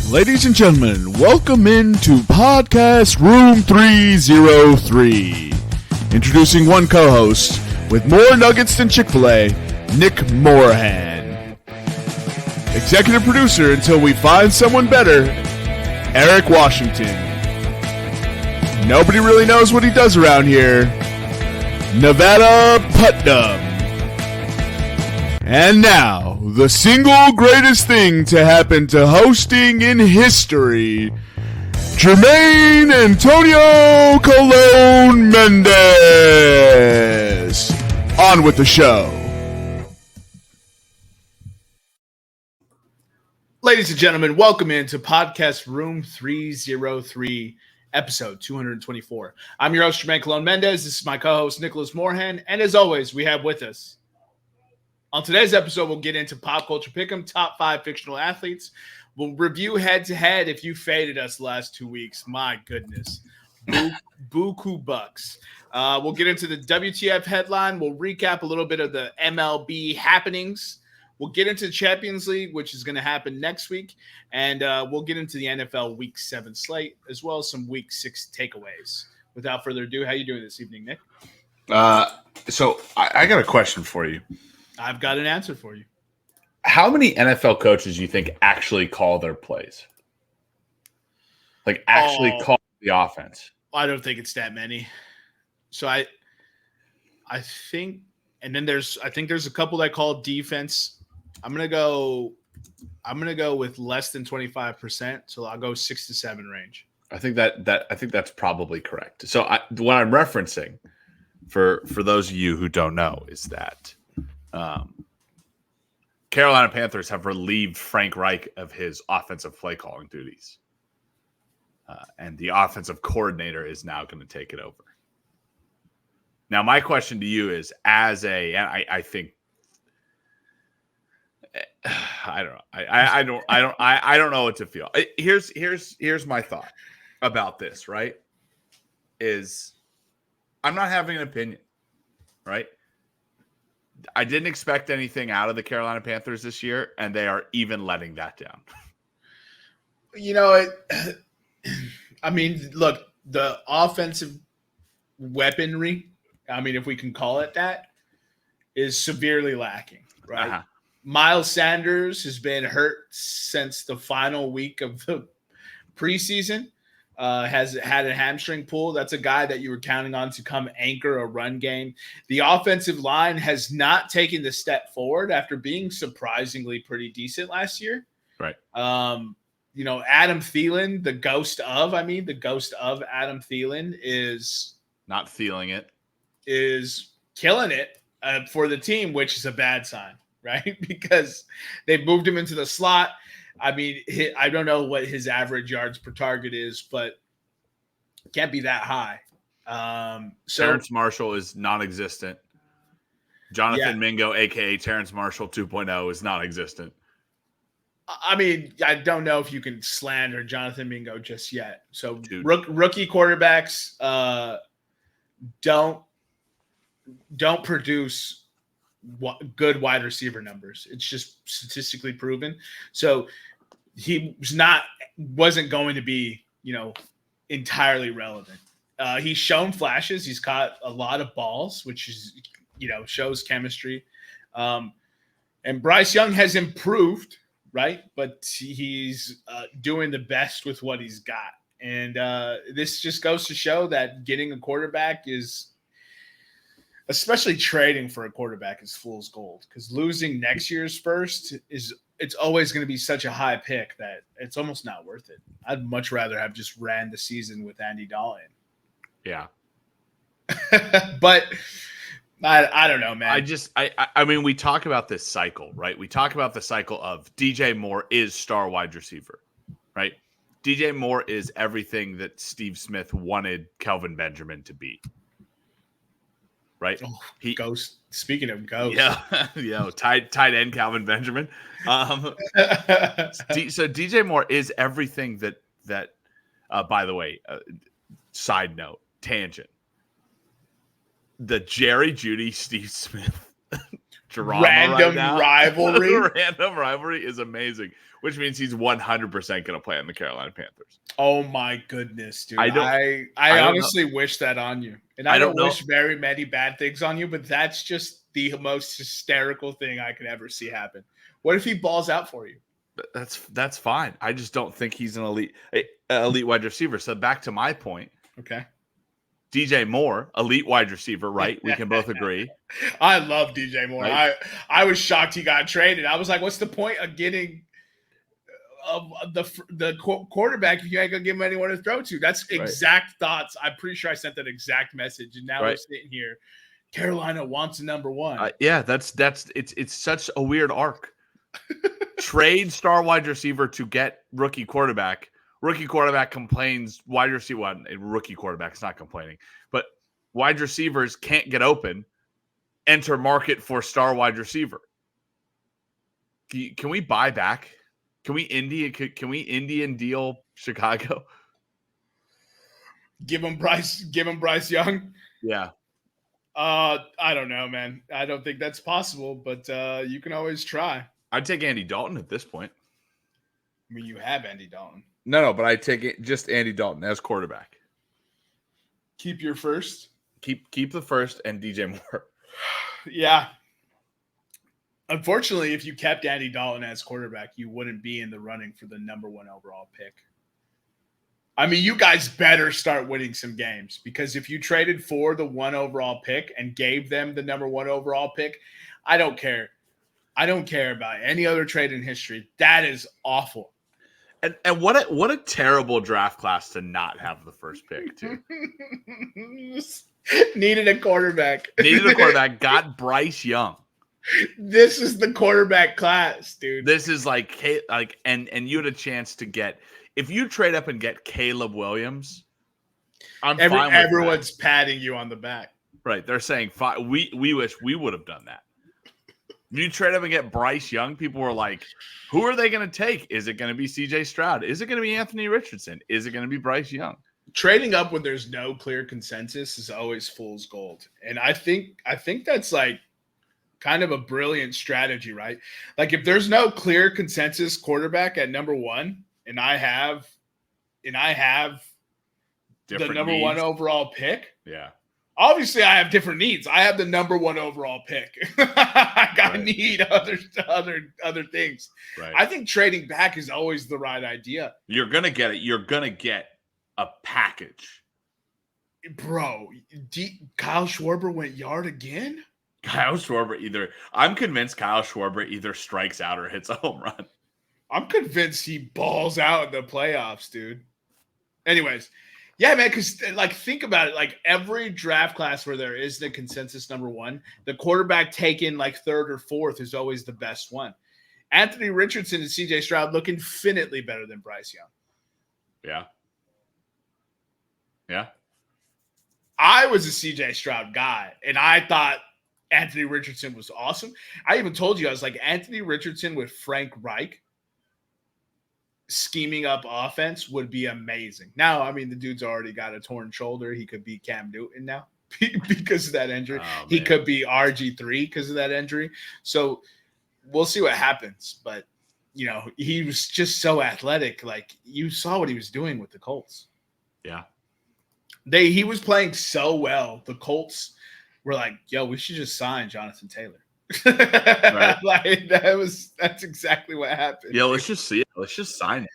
Ladies and gentlemen, welcome into Podcast Room 303. Introducing one co-host with more nuggets than Chick-fil-A, Nick Morahan. Executive producer until we find someone better, Eric Washington. Nobody really knows what he does around here, Nevada Putnam. And now, the single greatest thing to happen to hosting in history, Jermaine Antonio Colon Mendez. On with the show. Ladies and gentlemen, welcome into Podcast Room 303, episode 224. I'm your host, Jermaine Colon Mendez. This is my co-host, Nicholas Moorhan. And as always, we have with us, on today's episode, we'll get into pop culture pick'em, top 5 fictional athletes. We'll review head-to-head if you faded us the last 2 weeks. My goodness. Buku bucks. We'll get into the WTF headline. We'll recap a little bit of the MLB happenings. We'll get into the Champions League, which is going to happen next week. And we'll get into the NFL Week 7 slate, as well as some Week 6 takeaways. Without further ado, how are you doing this evening, Nick? So I got a question for you. I've got an answer for you. How many NFL coaches do you think actually call their plays? Like actually call the offense? I don't think it's that many. So I think, and then I think there's a couple that call defense. I'm gonna go with less than 25%. So I'll go 6 to 7 range. I think that's probably correct. So what I'm referencing for those of you who don't know is that Carolina Panthers have relieved Frank Reich of his offensive play calling duties. And the offensive coordinator is now going to take it over. Now, my question to you is, I think, I don't know. I don't know what to feel. Here's my thought about this, right? Is I'm not having an opinion, right? I didn't expect anything out of the Carolina Panthers this year, and they are even letting that down. You know, I mean, look, the offensive weaponry, I mean, if we can call it that, is severely lacking, right? Uh-huh. Miles Sanders has been hurt since the final week of the preseason. Has had a hamstring pull. That's a guy that you were counting on to come anchor a run game. The offensive line has not taken the step forward after being surprisingly pretty decent last year. Right. Adam Thielen, the ghost of Adam Thielen is not feeling it, is killing it for the team, which is a bad sign, right? Because they've moved him into the slot. I mean, I don't know what his average yards per target is, but it can't be that high. Terrence Marshall is non-existent. Jonathan Mingo, a.k.a. Terrence Marshall 2.0, is non-existent. I mean, I don't know if you can slander Jonathan Mingo just yet. So rookie quarterbacks don't produce good wide receiver numbers. It's just statistically proven. So he wasn't going to be, entirely relevant. He's shown flashes. He's caught a lot of balls, which is, shows chemistry. And Bryce Young has improved, right? But he's doing the best with what he's got. And this just goes to show that getting a quarterback is, especially trading for a quarterback, is fool's gold, because losing next year's first it's always going to be such a high pick that it's almost not worth it. I'd much rather have just ran the season with Andy Dalton. Yeah. But I don't know, man. I mean, we talk about this cycle, right? We talk about the cycle of DJ Moore is star wide receiver, right? DJ Moore is everything that Steve Smith wanted Kelvin Benjamin to be. Right. Oh, ghost. Speaking of ghosts. Yeah. Tight end Calvin Benjamin. So DJ Moore is everything that by the way, side note, tangent. The Jerry Jeudy, Steve Smith drama right now. Rivalry. Random rivalry is amazing, which means he's 100% going to play on the Carolina Panthers. Oh my goodness, dude! I I honestly wish that on you, and I don't know. wish very many bad things on you, but that's just the most hysterical thing I could ever see happen. What if he balls out for you? That's fine. I just don't think he's an elite wide receiver. So back to my point. Okay. DJ Moore, elite wide receiver, right? We can both agree. I love DJ Moore. Right? I was shocked he got traded. I was like, what's the point of getting the quarterback if you ain't gonna give him anyone to throw to? That's exact thoughts. I'm pretty sure I sent that exact message, and now we're sitting here. Carolina wants a number one. Yeah, it's such a weird arc. Trade star wide receiver to get rookie quarterback. Rookie quarterback complains. Wide receiver, well, rookie quarterback's not complaining, but wide receivers can't get open. Enter market for star wide receiver. Can we buy back? Can we Indian deal Chicago? Give him Bryce Young. Yeah. I don't know, man. I don't think that's possible, but you can always try. I'd take Andy Dalton at this point. I mean, you have Andy Dalton. No, but I'd take it just Andy Dalton as quarterback. Keep your first. Keep the first and DJ Moore. Yeah. Unfortunately, if you kept Andy Dalton as quarterback, you wouldn't be in the running for the number one overall pick. I mean, you guys better start winning some games, because if you traded for the one overall pick and gave them the number one overall pick, I don't care. I don't care about any other trade in history. That is awful. And what a terrible draft class to not have the first pick, too. Needed a quarterback. Got Bryce Young. This is the quarterback class, dude. This is and you had a chance to get, if you trade up and get Caleb Williams, fine with everyone's patting you on the back. Right. They're saying, we wish we would have done that. If you trade up and get Bryce Young, people were like, who are they going to take? Is it going to be CJ Stroud? Is it going to be Anthony Richardson? Is it going to be Bryce Young? Trading up when there's no clear consensus is always fool's gold. And I think that's like kind of a brilliant strategy, right? Like, if there's no clear consensus quarterback at number one, and I have the number one overall pick. Yeah. Obviously, I have different needs. I have the number one overall pick. I gotta need other things. Right. I think trading back is always the right idea. You're gonna get it. You're gonna get a package, bro. Kyle Schwarber went yard again. I'm convinced Kyle Schwarber either strikes out or hits a home run. I'm convinced he balls out in the playoffs, dude. Anyways. Yeah, man, because, think about it. Like, every draft class where there is the consensus number one, the quarterback taken, third or fourth is always the best one. Anthony Richardson and CJ Stroud look infinitely better than Bryce Young. Yeah. Yeah. I was a CJ Stroud guy, and I thought Anthony Richardson was awesome. I even told you, I was like, Anthony Richardson with Frank Reich scheming up offense would be amazing. Now, I mean, the dude's already got a torn shoulder. He could be Cam Newton now because of that injury. He could be RG3 because of that injury. So we'll see what happens. But, he was just so athletic. Like, you saw what he was doing with the Colts. Yeah. He was playing so well. The Colts were like, yo, we should just sign Jonathan Taylor. Right. That's exactly what happened. Yeah, let's just see it. Let's just sign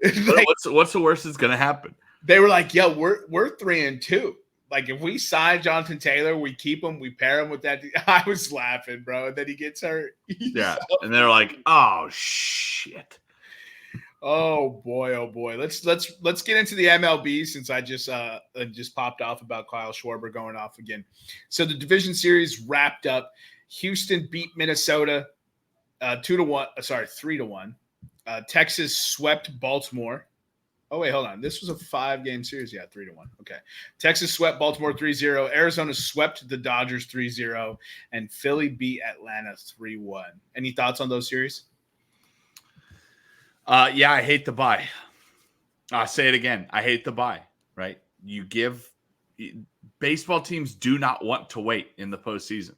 it. What's the worst that's gonna happen? They were like, "Yo, we're 3-2. Like, if we sign Jonathan Taylor, we keep him, we pair him with that." I was laughing, bro. And then he gets hurt. Yeah, and they're like, "Oh shit." Oh boy. Let's get into the MLB, since I just popped off about Kyle Schwarber going off again. So the division series wrapped up. Houston beat Minnesota 3-1. Texas swept Baltimore. Oh, wait, hold on. This was a 5-game series. Yeah, 3-1. Okay. Texas swept Baltimore 3-0. Arizona swept the Dodgers 3-0. And Philly beat Atlanta 3-1. Any thoughts on those series? Yeah, I hate the bye. I'll say it again. I hate the bye, right? Baseball teams do not want to wait in the postseason.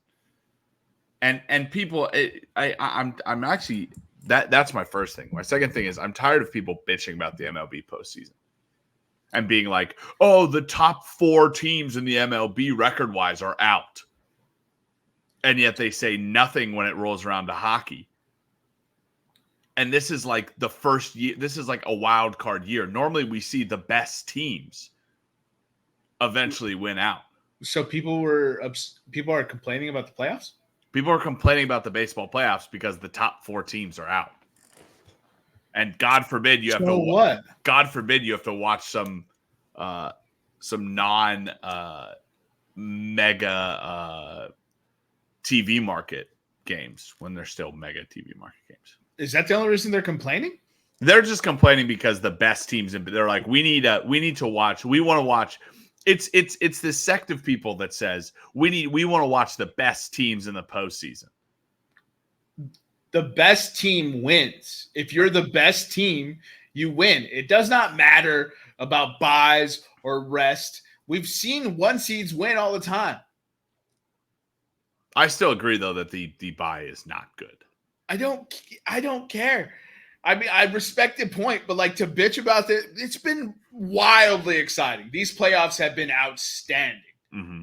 And people, I'm actually that's my first thing. My second thing is I'm tired of people bitching about the MLB postseason and being like, oh, the top 4 teams in the MLB record wise are out, and yet they say nothing when it rolls around to hockey. And this is like the first year. This is like a wild card year. Normally, we see the best teams eventually win out. So people are complaining about the playoffs. People are complaining about the baseball playoffs because the top 4 teams are out. And God forbid you have to what? God forbid you have to watch some non mega TV market games when they're still mega TV market games. Is that the only reason they're complaining? They're just complaining because the best teams, and they're like, we need to watch. We want to watch. It's this sect of people that says we want to watch the best teams in the postseason. The best team wins. If you're the best team, you win. It does not matter about buys or rest. We've seen 1 seeds win all the time. I still agree though that the buy is not good. I don't care. I mean, I respect the point, but like to bitch about it, it's been wildly exciting. These playoffs have been outstanding. Mm-hmm.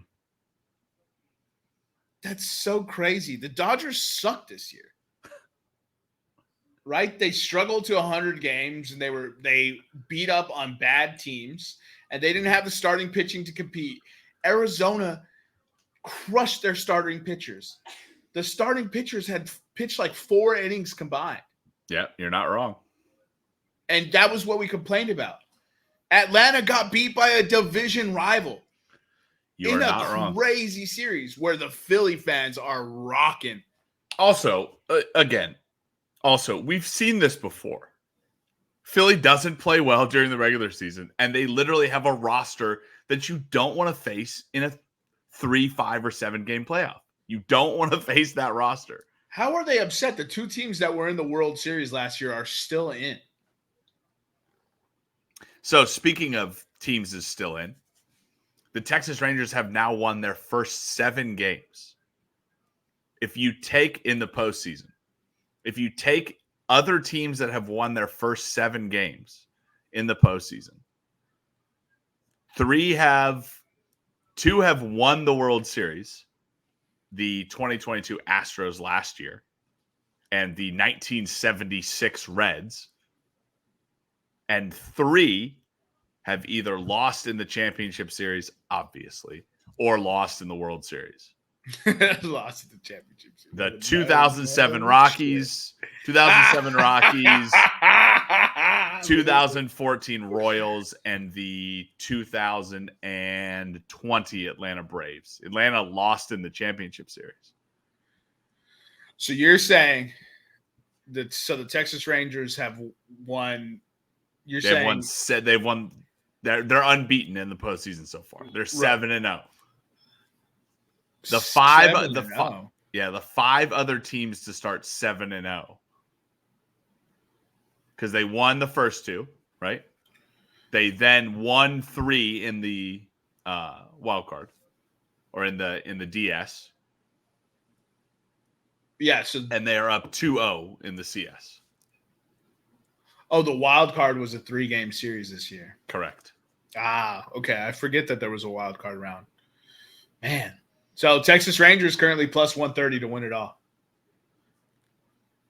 That's so crazy. The Dodgers suck this year. Right? They struggled to 100 games and they beat up on bad teams and they didn't have the starting pitching to compete. Arizona crushed their starting pitchers. The starting pitchers had pitched like 4 innings combined. Yeah, you're not wrong. And that was what we complained about. Atlanta got beat by a division rival. You are not wrong. In a crazy series where the Philly fans are rocking. Also, we've seen this before. Philly doesn't play well during the regular season, and they literally have a roster that you don't want to face in a 3, 5, or 7 game playoff. You don't want to face that roster. How are they upset? The 2 teams that were in the World Series last year are still in. So speaking of teams is still in, the Texas Rangers have now won their first 7 games. If you take in the postseason, if you take other teams that have won their first 7 games in the postseason, 2 have won the World Series, the 2022 Astros last year, and the 1976 Reds, and 3 have either lost in the championship series, obviously, or lost in the World Series. Lost in the championship series. The 2007 Rockies, 2007 Rockies, 2014 Royals, and the 2020 Atlanta Braves. Atlanta lost in the championship series. So you're saying that the Texas Rangers have won. They've won. They're unbeaten in the postseason so far. They're 7-0. The 5 other teams to start 7-0. Because they won the first 2, right? They then won 3 in the wild card, or in the DS. Yeah, and they are up 2-0 in the CS. Oh, the wild card was a 3-game series this year. Correct. Okay. I forget that there was a wild card round. Man. So Texas Rangers currently plus 130 to win it all.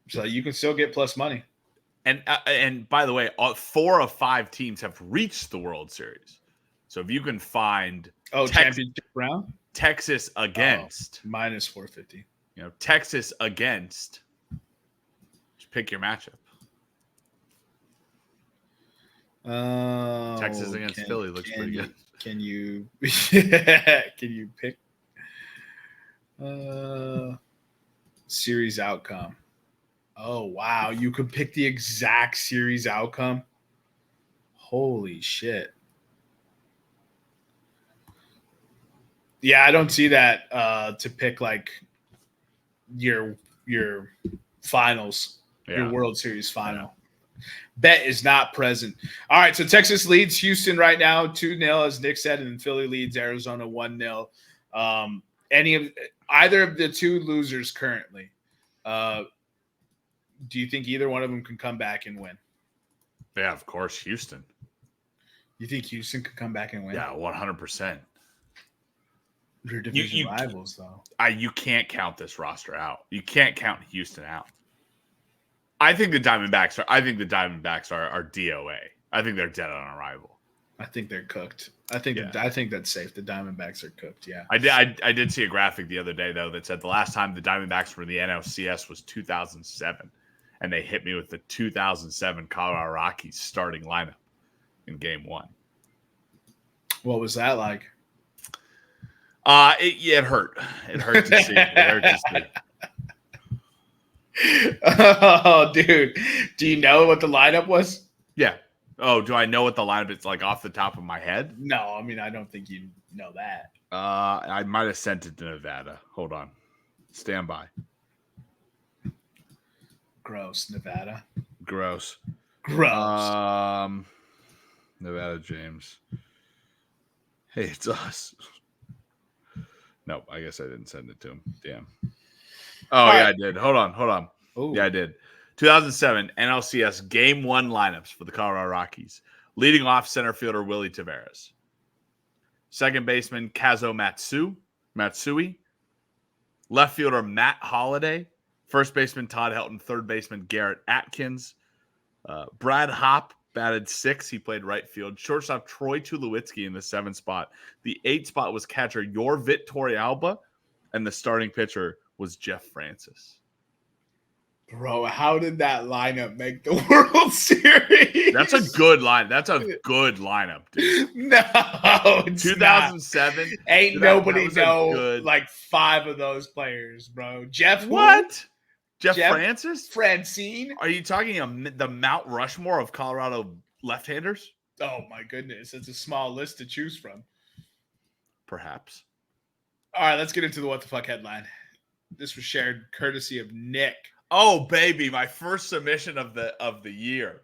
So you can still get plus money. And by the way, 4 of 5 teams have reached the World Series. So if you can find championship round, Texas against minus 450. Texas against, just pick your matchup. Texas against Philly looks pretty good. Can you pick series outcome? Oh, wow. You could pick the exact series outcome. Holy shit. Yeah, I don't see that to pick like your finals, your World Series final. Bet is not present. All right, so Texas leads Houston right now 2-0, as Nick said, and Philly leads Arizona 1-0. either of the two losers currently, do you think either one of them can come back and win? Yeah, of course, Houston. You think Houston could come back and win? Yeah, 100%. They're division rivals, though. You can't count this roster out. You can't count Houston out. I think the Diamondbacks are DOA. I think they're dead on arrival. I think they're cooked. I think that's safe. The Diamondbacks are cooked. Yeah. I did see a graphic the other day though that said the last time the Diamondbacks were in the NLCS was 2007, and they hit me with the 2007 Colorado Rockies starting lineup in Game 1. What was that like? It hurt. It hurt to see. It hurt to see. Oh, dude. Do you know what the lineup was? Yeah. Oh, do I know what the lineup is like off the top of my head? No, I mean, I don't think you know that. I might have sent it to Nevada. Hold on. Stand by. Gross, Nevada. Gross. Gross. Nevada James. Hey, it's us. Nope, I guess I didn't send it to him. Damn. Oh, yeah, I did. Hold on. Ooh. Yeah, I did. 2007 NLCS Game 1 lineups for the Colorado Rockies. Leading off, center fielder Willie Taveras. Second baseman Kazo Matsui. Left fielder Matt Holliday. First baseman Todd Helton. Third baseman Garrett Atkins. Brad Hopp batted 6th. He played right field. Shortstop Troy Tulowitzki in the 7th spot. The 8th spot was catcher Jorvit Torrealba. And the starting pitcher was Jeff Francis. Bro, how did that lineup make the World Series? That's a good line. That's a good lineup, dude. No, it's 2007. Not. Ain't nobody know like 5 of those players, bro. Jeff Francis? Francine? Are you talking the Mount Rushmore of Colorado left-handers? Oh, my goodness. It's a small list to choose from. Perhaps. All right, let's get into the What the Fuck headline. This was shared courtesy of Nick. Oh, baby, my first submission of the year.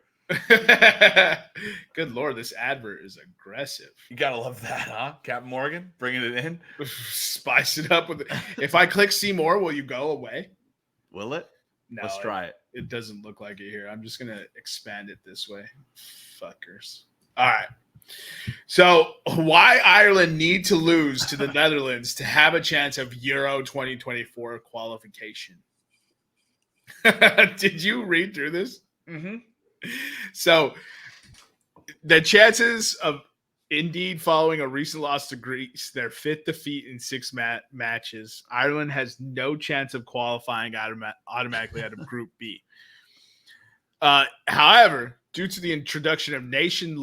Good Lord, this advert is aggressive. You got to love that, huh? Captain Morgan, bringing it in. Spice it up with it. If I click see more, will you go away? Will it? No. Let's try it. It doesn't look like it here. I'm just going to expand it this way. Fuckers. All right. So, why Ireland need to lose to the Netherlands to have a chance of Euro 2024 qualification? Did you read through this? Mm-hmm. So, the chances of indeed following a recent loss to Greece, their 5th defeat in 6 matches, Ireland has no chance of qualifying automatically out of Group B. However, due to the introduction of Nations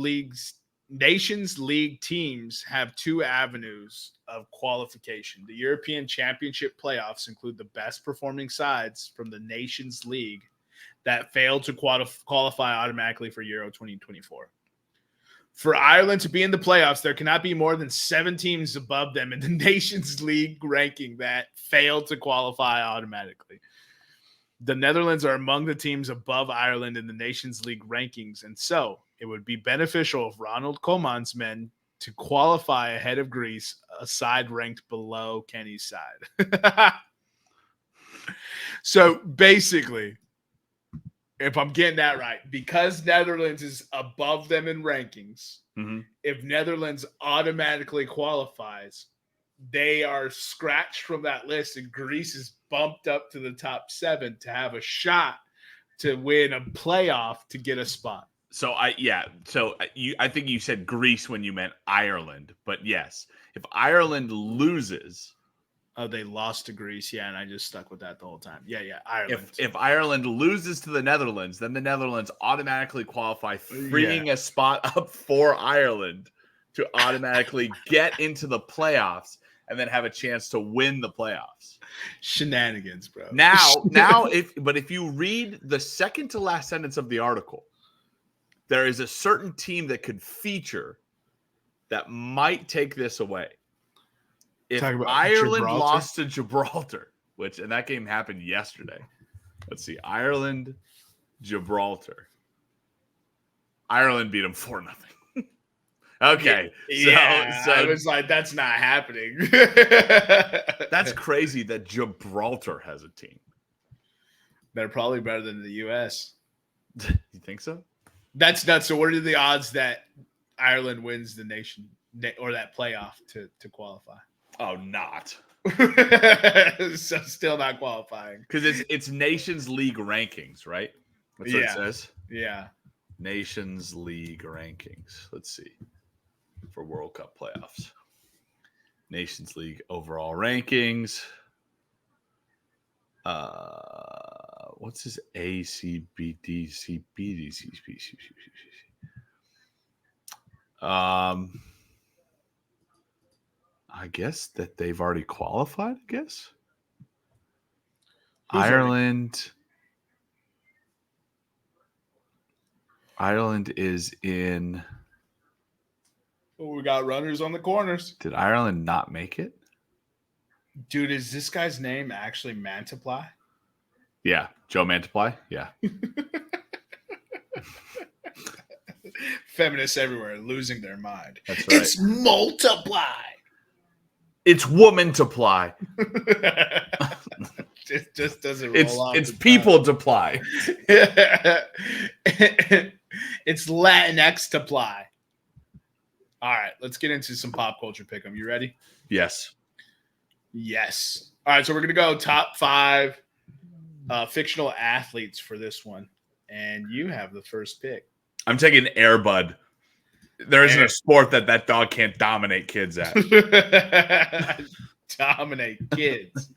League teams have 2 avenues of qualification. The European Championship playoffs include the best performing sides from the Nations League that failed to qualify automatically for Euro 2024. For Ireland to be in the playoffs, there cannot be more than 7 teams above them in the Nations League ranking that failed to qualify automatically. The Netherlands are among the teams above Ireland in the Nations League rankings, and so it would be beneficial if Ronald Koeman's men to qualify ahead of Greece, a side ranked below Kenny's side. So basically, if I'm getting that right, because Netherlands is above them in rankings, if Netherlands automatically qualifies, they are scratched from that list, and Greece is bumped up to the top 7 to have a shot to win a playoff to get a spot. I think you said Greece when you meant Ireland, but yes, if Ireland loses, they lost to Greece, and I just stuck with that the whole time. Ireland. If Ireland loses to the Netherlands, then the Netherlands automatically qualify, freeing a spot up for Ireland to automatically get into the playoffs and then have a chance to win the playoffs. Shenanigans, bro. Now, if you read the second to last sentence of the article, there is a certain team that could feature that might take this away. If Ireland lost to Gibraltar, and that game happened yesterday. Let's see. Ireland, Gibraltar. Ireland beat them 4-0. Okay. Yeah, So I was like, that's not happening. that's crazy that Gibraltar has a team. They're probably better than the U.S. You think so? That's nuts. So what are the odds that Ireland wins the nation or that playoff to qualify? Oh, not. So still not qualifying. Because it's Nations League rankings, right? That's what it says. Yeah. Nations League rankings. Let's see. For World Cup playoffs. Nations League overall rankings. What's his A, C, B, D, C, B, D, C, B, C, C, C, C. I guess that they've already qualified, I guess. Ireland is in. Oh, we got runners on the corners. Did Ireland not make it? Dude, is this guy's name actually Mantiply? Yeah, Joe Mantiply. Yeah. Feminists everywhere losing their mind. That's right. It's multiply. It's woman to ply. It just doesn't roll off. It's people to ply. It's Latinx to ply. All right, let's get into some pop culture pick'em. You ready? Yes. Yes. All right, so we're gonna go top 5 fictional athletes for this one, and you have the first pick. I'm taking Air Bud. There isn't a sport that dog can't dominate kids at. Dominate kids.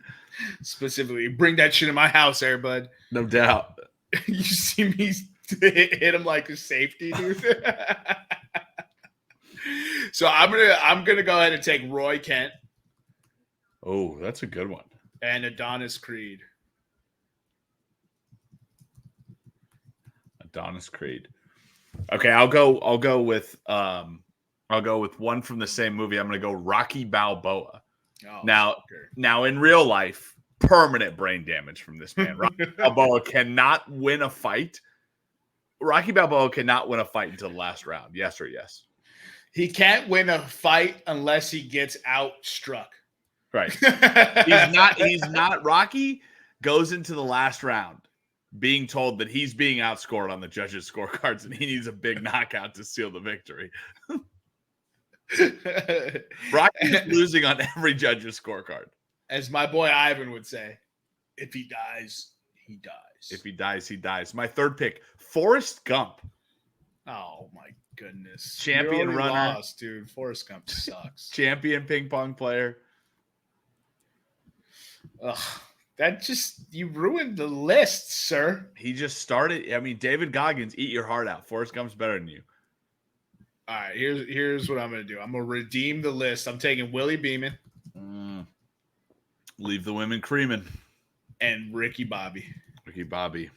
Specifically, bring that shit in my house, Air Bud. No doubt. You see me hit him like a safety, dude. So I'm gonna go ahead and take Roy Kent. Oh, that's a good one. And Adonis Creed. Adonis Creed. Okay, I'll go with one from the same movie. I'm gonna go Rocky Balboa. Oh, now in real life, permanent brain damage from this man. Rocky Balboa cannot win a fight. Rocky Balboa cannot win a fight until the last round. Yes or yes? He can't win a fight unless he gets outstruck. Right. He's not. Rocky goes into the last round being told that he's being outscored on the judges' scorecards and he needs a big knockout to seal the victory. Rocky's losing on every judge's scorecard. As my boy Ivan would say, if he dies, he dies. If he dies, he dies. My third pick, Forrest Gump. Oh, my goodness. Champion runner. Lost, dude. Forrest Gump sucks. Champion ping pong player. Ugh. You ruined the list, sir. He just started. I mean, David Goggins, eat your heart out. Forrest Gump's better than you. All right, here's what I'm going to do. I'm going to redeem the list. I'm taking Willie Beeman. Leave the women creaming. And Ricky Bobby. Ricky Bobby,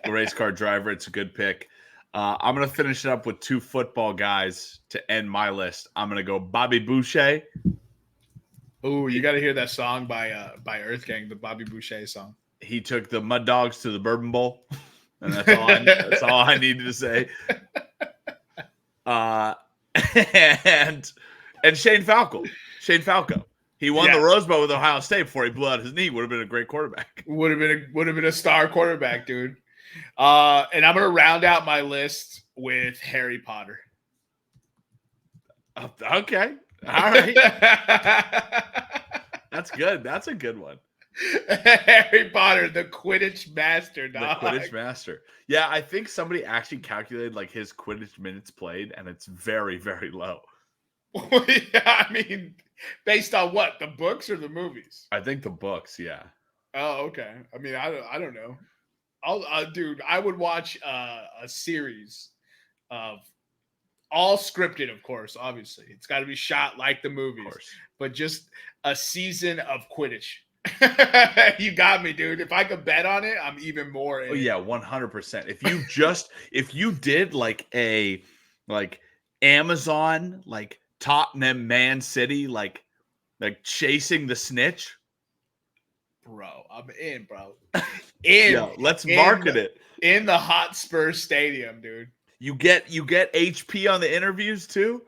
race car driver. It's a good pick. I'm going to finish it up with 2 football guys to end my list. I'm going to go Bobby Boucher. Oh, you got to hear that song by Earth Gang, the Bobby Boucher song. He took the Mud Dogs to the Bourbon Bowl, and that's all I needed to say. And Shane Falco. He won the Rose Bowl with Ohio State before he blew out his knee. Would have been a great quarterback. Would have been a star quarterback, dude. And I'm gonna round out my list with Harry Potter. Okay. All right. That's good. That's a good one. Harry Potter, the Quidditch master, dog. The Quidditch master. Yeah, I think somebody actually calculated like his Quidditch minutes played, and it's very, very low. Yeah, I mean, based on what? The books or the movies? I think the books, yeah. Oh, okay. I mean, I don't know. Dude, I would watch a series of all scripted, of course, obviously. It's got to be shot like the movies, but just a season of Quidditch. You got me, dude. If I could bet on it, I'm even more in. Oh, yeah, 100%. If you did like a Amazon, like Tottenham Man City, like chasing the snitch. Bro, I'm in, bro. Let's market it. In the Hotspur Stadium, dude. You get HP on the interviews too.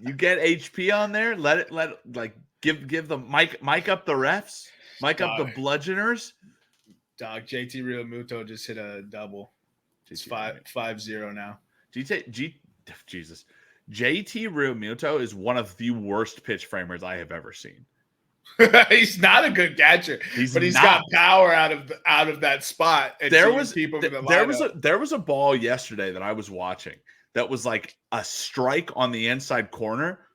You get HP on there. Let it like give the mic up the refs, mic up the bludgeoners. Dog, JT Realmuto just hit a double. It's 5-0 now. Jesus. JT Realmuto is one of the worst pitch framers I have ever seen. He's not a good catcher, but he's got power out of that spot. And there was a ball yesterday that I was watching that was like a strike on the inside corner,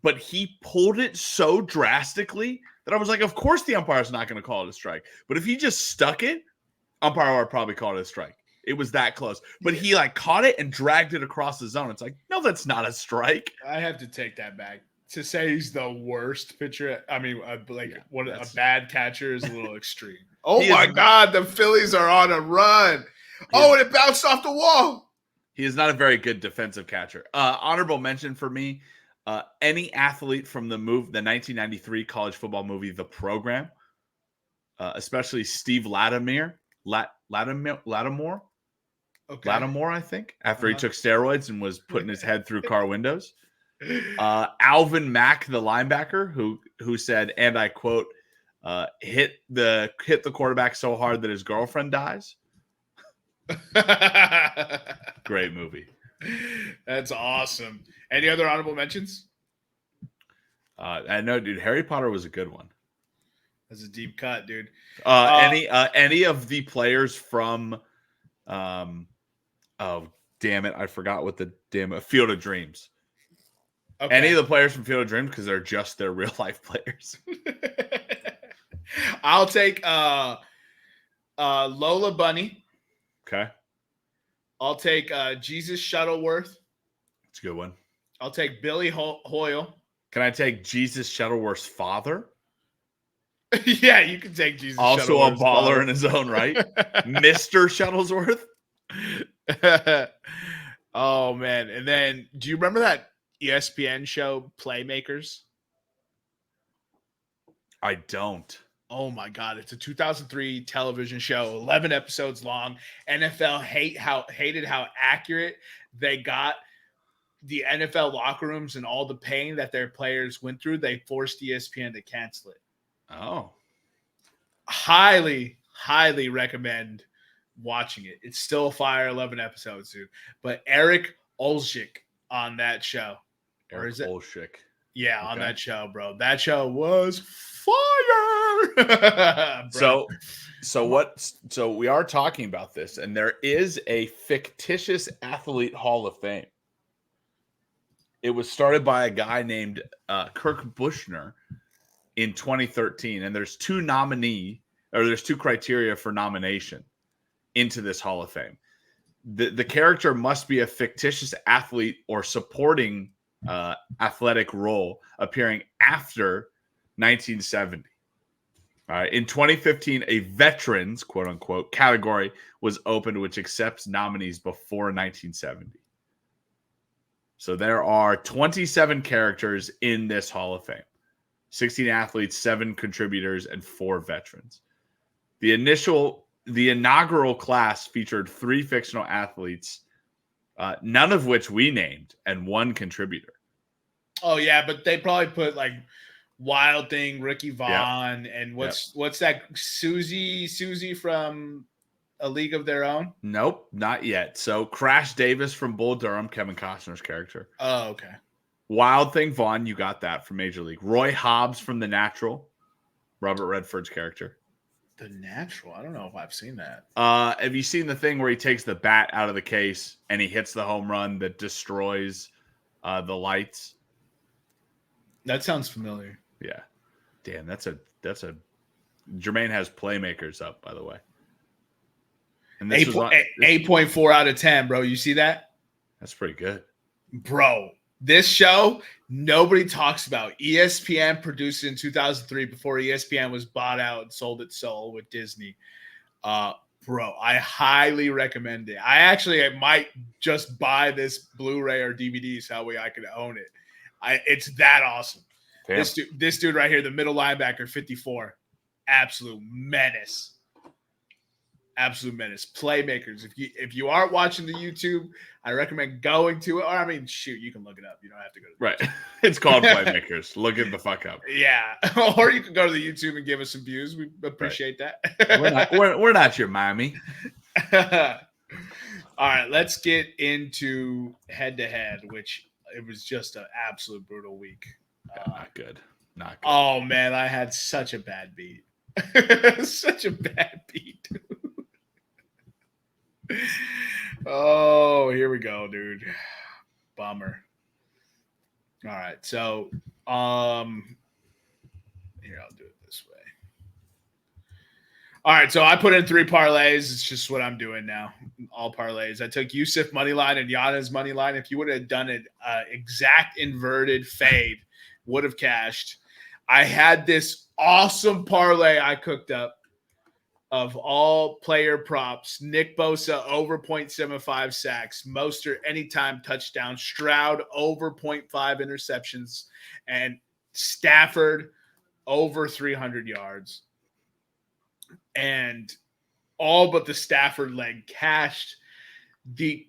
but he pulled it so drastically that I was like, of course the umpire's not going to call it a strike. But if he just stuck it, umpire would probably call it a strike. It was that close. But he like caught it and dragged it across the zone. It's like, no, that's not a strike. I have to take that back. To say he's the worst pitcher, I mean, a bad catcher is a little extreme. Oh my God, the Phillies are on a run. And it bounced off the wall. He is not a very good defensive catcher. Honorable mention for me, any athlete from the 1993 college football movie, The Program, especially Steve Lattimore. Lattimore, I think, after he took steroids and was putting his head through car windows. Alvin Mack, the linebacker, who said, and I quote, hit the quarterback so hard that his girlfriend dies. Great movie. That's awesome. Any other honorable mentions? I know, dude. Harry Potter was a good one. That's a deep cut, dude. Any of the players from oh damn it, I forgot what the Field of Dreams. Okay. Any of the players from Field of Dreams, because they're just their real life players. I'll take Lola Bunny. Okay. I'll take Jesus Shuttleworth. That's a good one. I'll take Billy Hoyle. Can I take Jesus Shuttleworth's father? Yeah, you can take Jesus. Also a baller in his own right. Mr. Shuttlesworth. Oh man. And then do you remember that ESPN show Playmakers? I don't. Oh my God. It's a 2003 television show, 11 episodes long. NFL hated how accurate they got the NFL locker rooms and all the pain that their players went through. They forced ESPN to cancel it. Oh. Highly, highly recommend watching it. It's still a fire 11 episodes, dude. But Eric Olczyk on that show. Eric Olczyk. Yeah, okay. On that show, bro. That show was fire. So we are talking about this, and there is a fictitious athlete Hall of Fame. It was started by a guy named Kirk Bushner in 2013, and there's two criteria for nomination into this Hall of Fame. The character must be a fictitious athlete or supporting athletic role appearing after 1970. All right. In 2015, a veterans, quote unquote, category was opened, which accepts nominees before 1970. So there are 27 characters in this Hall of Fame. 16 athletes, 7 contributors, and 4 veterans. The inaugural class featured 3 fictional athletes, none of which we named, and 1 contributor. Oh yeah, but they probably put like Wild Thing, Ricky Vaughn, and what's that Susie from A League of Their Own? Nope, not yet. So Crash Davis from Bull Durham, Kevin Costner's character. Oh, okay. Wild Thing Vaughn, you got that from Major League. Roy Hobbs from The Natural, Robert Redford's character. The Natural? I don't know if I've seen that. Have you seen the thing where he takes the bat out of the case and he hits the home run that destroys the lights? That sounds familiar. Yeah. Damn, that's a Jermaine has Playmakers up, by the way. And this 8.4 out of 10, bro. You see that? That's pretty good. Bro, this show, nobody talks about. ESPN produced it in 2003 before ESPN was bought out and sold its soul with Disney. Bro, I highly recommend it. I might just buy this Blu-ray or DVD so I could own it. It's that awesome. Damn. This dude right here, the middle linebacker, 54, absolute menace. Absolute menace. Playmakers. If you aren't watching the YouTube, I recommend going to it. Or I mean, shoot, you can look it up. You don't have to go to Right. It's called Playmakers. Look it the fuck up. Yeah. Or you can go to the YouTube and give us some views. We appreciate that. We're not your mommy. All right, let's get into head-to-head, which it was just an absolute brutal week. Not good. Not good. Oh, man, I had such a bad beat. Such a bad beat, dude. Oh, here we go, dude. Bummer. All right, so here, I'll do it this way. All right, so I put in 3 parlays. It's just what I'm doing now. All parlays. I took Yusuf money line and Yana's money line. If you would have done it exact inverted fade, would have cashed. I had this awesome parlay I cooked up of all player props. Nick Bosa over 0.75 sacks, Mostert anytime touchdown, Stroud over 0.5 interceptions, and Stafford over 300 yards. And all but the Stafford leg cashed. The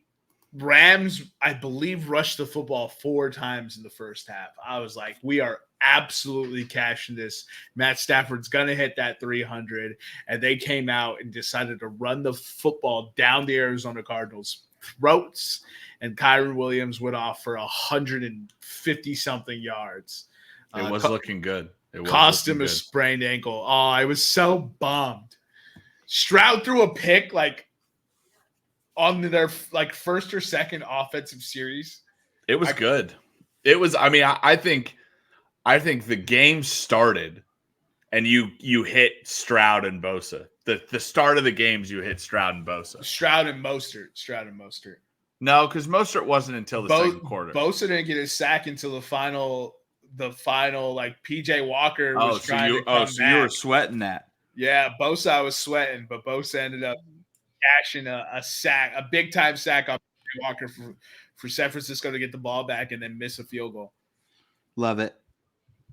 Rams, I believe, rushed the football 4 times in the first half. I was like, we are absolutely cashing this. Matt Stafford's going to hit that 300. And they came out and decided to run the football down the Arizona Cardinals' throats. And Kyron Williams went off for 150-something yards. It was looking good. It was cost him a sprained ankle. Oh, I was so bummed. Stroud threw a pick on their first or second offensive series. It was good. It was. I mean, I think the game started, and you hit Stroud and Bosa. The start of the games, you hit Stroud and Bosa. Stroud and Mostert. No, because Mostert wasn't until the second quarter. Bosa didn't get his sack until the final. PJ Walker was trying to come back. You were sweating that. Yeah, Bosa I was sweating, but Bosa ended up cashing a sack, a big time sack on PJ Walker for San Francisco to get the ball back and then miss a field goal. Love it.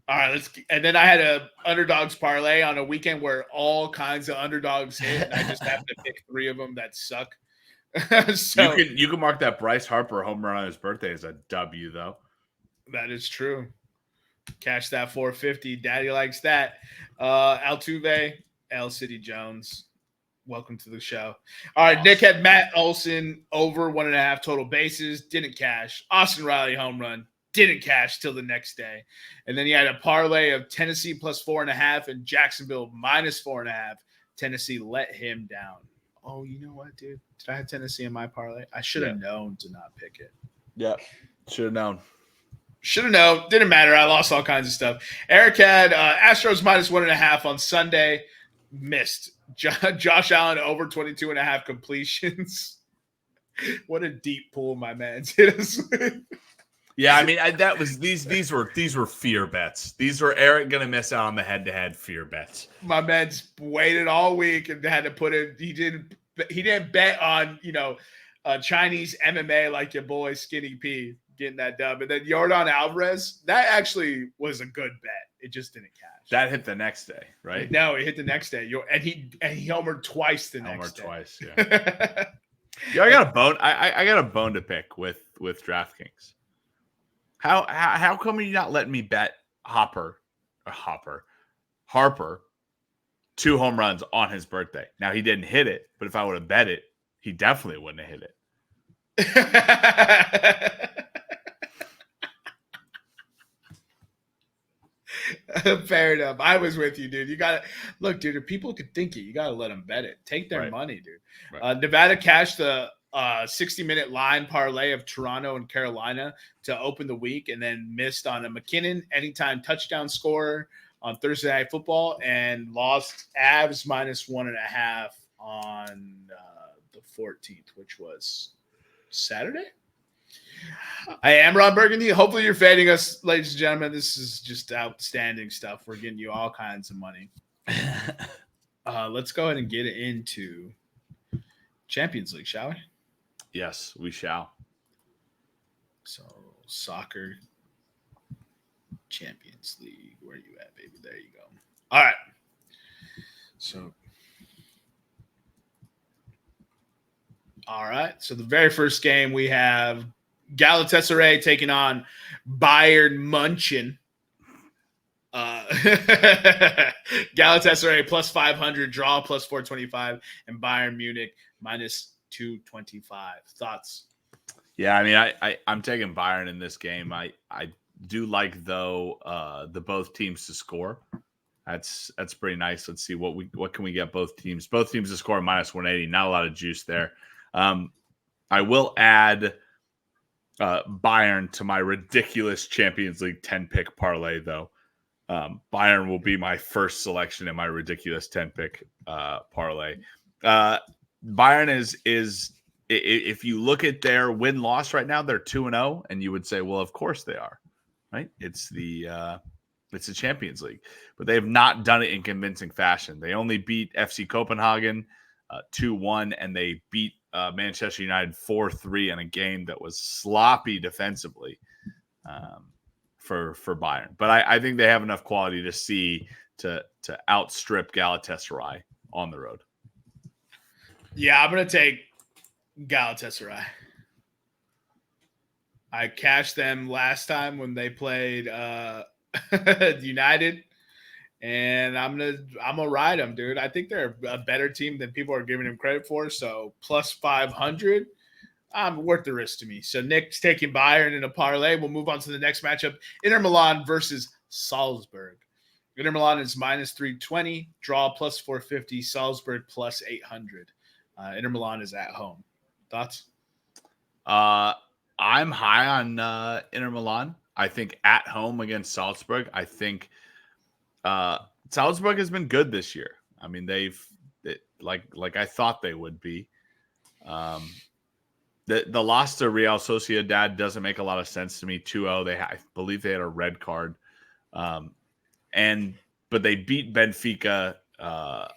All right, and then I had a underdogs parlay on a weekend where all kinds of underdogs hit, and I just happened to pick 3 of them that suck. So you can mark that Bryce Harper home run on his birthday as a W, though. That is true. Cash that 450. Daddy likes that. Altuve, L City Jones. Welcome to the show. All right, awesome. Nick had Matt Olson over 1.5 total bases. Didn't cash. Austin Riley home run. Didn't cash till the next day. And then he had a parlay of Tennessee plus 4.5 and Jacksonville minus 4.5. Tennessee let him down. Oh, you know what, dude? Did I have Tennessee in my parlay? I should have known to not pick it. Yeah, should have known. Should have known. Didn't matter. I lost all kinds of stuff. Eric had Astros minus 1.5 on Sunday. Missed. Josh Allen over 22.5 completions. What a deep pool my man did us with. Yeah, I mean that was these were fear bets. These were Eric gonna miss out on the head-to-head fear bets. My man's waited all week and had to put in. He didn't bet on Chinese MMA like your boy Skinny P getting that dub. And then Yordan Alvarez, that actually was a good bet. It just didn't cash. That hit the next day, right? No, it hit the next day. And he homered twice the next day. Twice, yeah. Yeah, I got a bone. I got a bone to pick with DraftKings. How come you not letting me bet Harper 2 home runs on his birthday? Now he didn't hit it, but if I would have bet it, he definitely wouldn't have hit it. Fair enough. I was with you, dude. You gotta look, dude. If people could think it, you gotta let them bet it. Take their money, dude. Right. Nevada cashed the 60-minute line parlay of Toronto and Carolina to open the week, and then missed on a McKinnon anytime touchdown scorer on Thursday Night Football, and lost Avs minus 1.5 on the 14th, which was Saturday. I am Ron Burgundy. Hopefully you're fading us, ladies and gentlemen. This is just outstanding stuff. We're getting you all kinds of money. Let's go ahead and get into Champions League, shall we? Yes, we shall. So, soccer Champions League. Where are you at, baby? There you go. All right. So, All right. So the very first game we have Galatasaray taking on Bayern Munchen. Galatasaray plus 500, draw plus 425, and Bayern Munich minus 225. Thoughts? Yeah, I mean, I'm taking Bayern in this game. I do like though the both teams to score. That's pretty nice. Let's see what can we get both teams. Both teams to score minus 180. Not a lot of juice there. I will add Bayern to my ridiculous Champions League 10-pick parlay though. Bayern will be my first selection in my ridiculous 10-pick parlay. Bayern is if you look at their win-loss right now, they're 2-0, and you would say, well, of course they are, right? It's the Champions League, but they have not done it in convincing fashion. They only beat FC Copenhagen 2-1, and they beat Manchester United 4-3 in a game that was sloppy defensively for Bayern. But I think they have enough quality to outstrip Galatasaray on the road. Yeah, I'm going to take Galatasaray. I cashed them last time when they played United, and I'm gonna ride them, dude. I think they're a better team than people are giving them credit for. So plus 500, worth the risk to me. So Nick's taking Bayern in a parlay. We'll move on to the next matchup: Inter Milan versus Salzburg. Inter Milan is minus 320, draw plus 450, Salzburg plus 800. Inter Milan is at home. Thoughts? I'm high on Inter Milan. I think at home against Salzburg. I think Salzburg has been good this year. I mean, like I thought they would be. The loss to Real Sociedad doesn't make a lot of sense to me. 2-0. I believe they had a red card, but they beat Benfica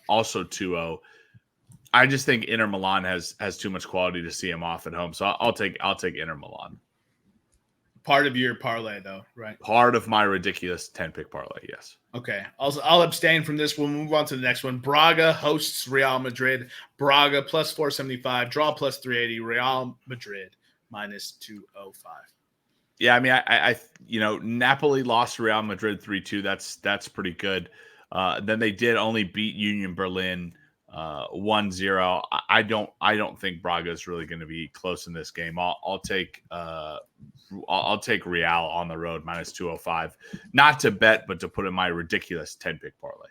also 2-0. I just think Inter Milan has too much quality to see him off at home. So I'll take Inter Milan. Part of your parlay, though, right? Part of my ridiculous 10-pick parlay, yes. Okay. I'll abstain from this. We'll move on to the next one. Braga hosts Real Madrid. Braga plus 475, draw plus 380. Real Madrid minus 205. Yeah, I mean, I Napoli lost Real Madrid 3-2. That's pretty good. Then they did only beat Union Berlin 1-0. I don't think Braga is really going to be close in this game. I'll take Real on the road minus 205. Not to bet, but to put in my ridiculous 10-pick parlay.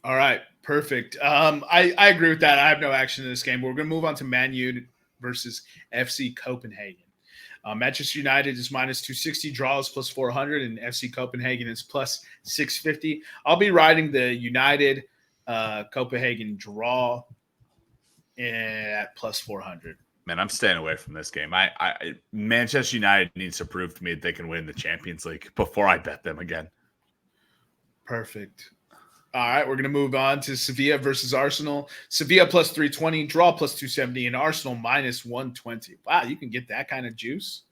All right, perfect. I agree with that. I have no action in this game. We're going to move on to Man U versus FC Copenhagen. Manchester United is minus 260, draws plus 400, and FC Copenhagen is plus 650. I'll be riding the United Copenhagen draw at plus 400. Man, I'm staying away from this game. Manchester United needs to prove to me that they can win the Champions League before I bet them again. Perfect. All right, we're going to move on to Sevilla versus Arsenal. Sevilla plus 320, draw plus 270, and Arsenal minus 120. Wow, you can get that kind of juice.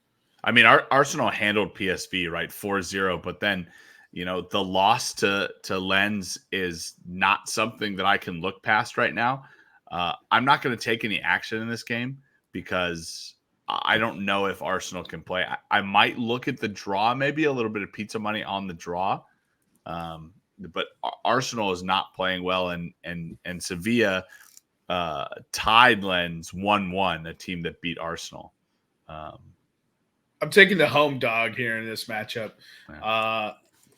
I mean, Arsenal handled PSV, right, 4-0, but then, the loss to Lens is not something that I can look past right now. I'm not going to take any action in this game because I don't know if Arsenal can play. I might look at the draw, maybe a little bit of pizza money on the draw. But Arsenal is not playing well, and Sevilla tied Lens 1-1, a team that beat Arsenal. I'm taking the home dog here in this matchup. Yeah.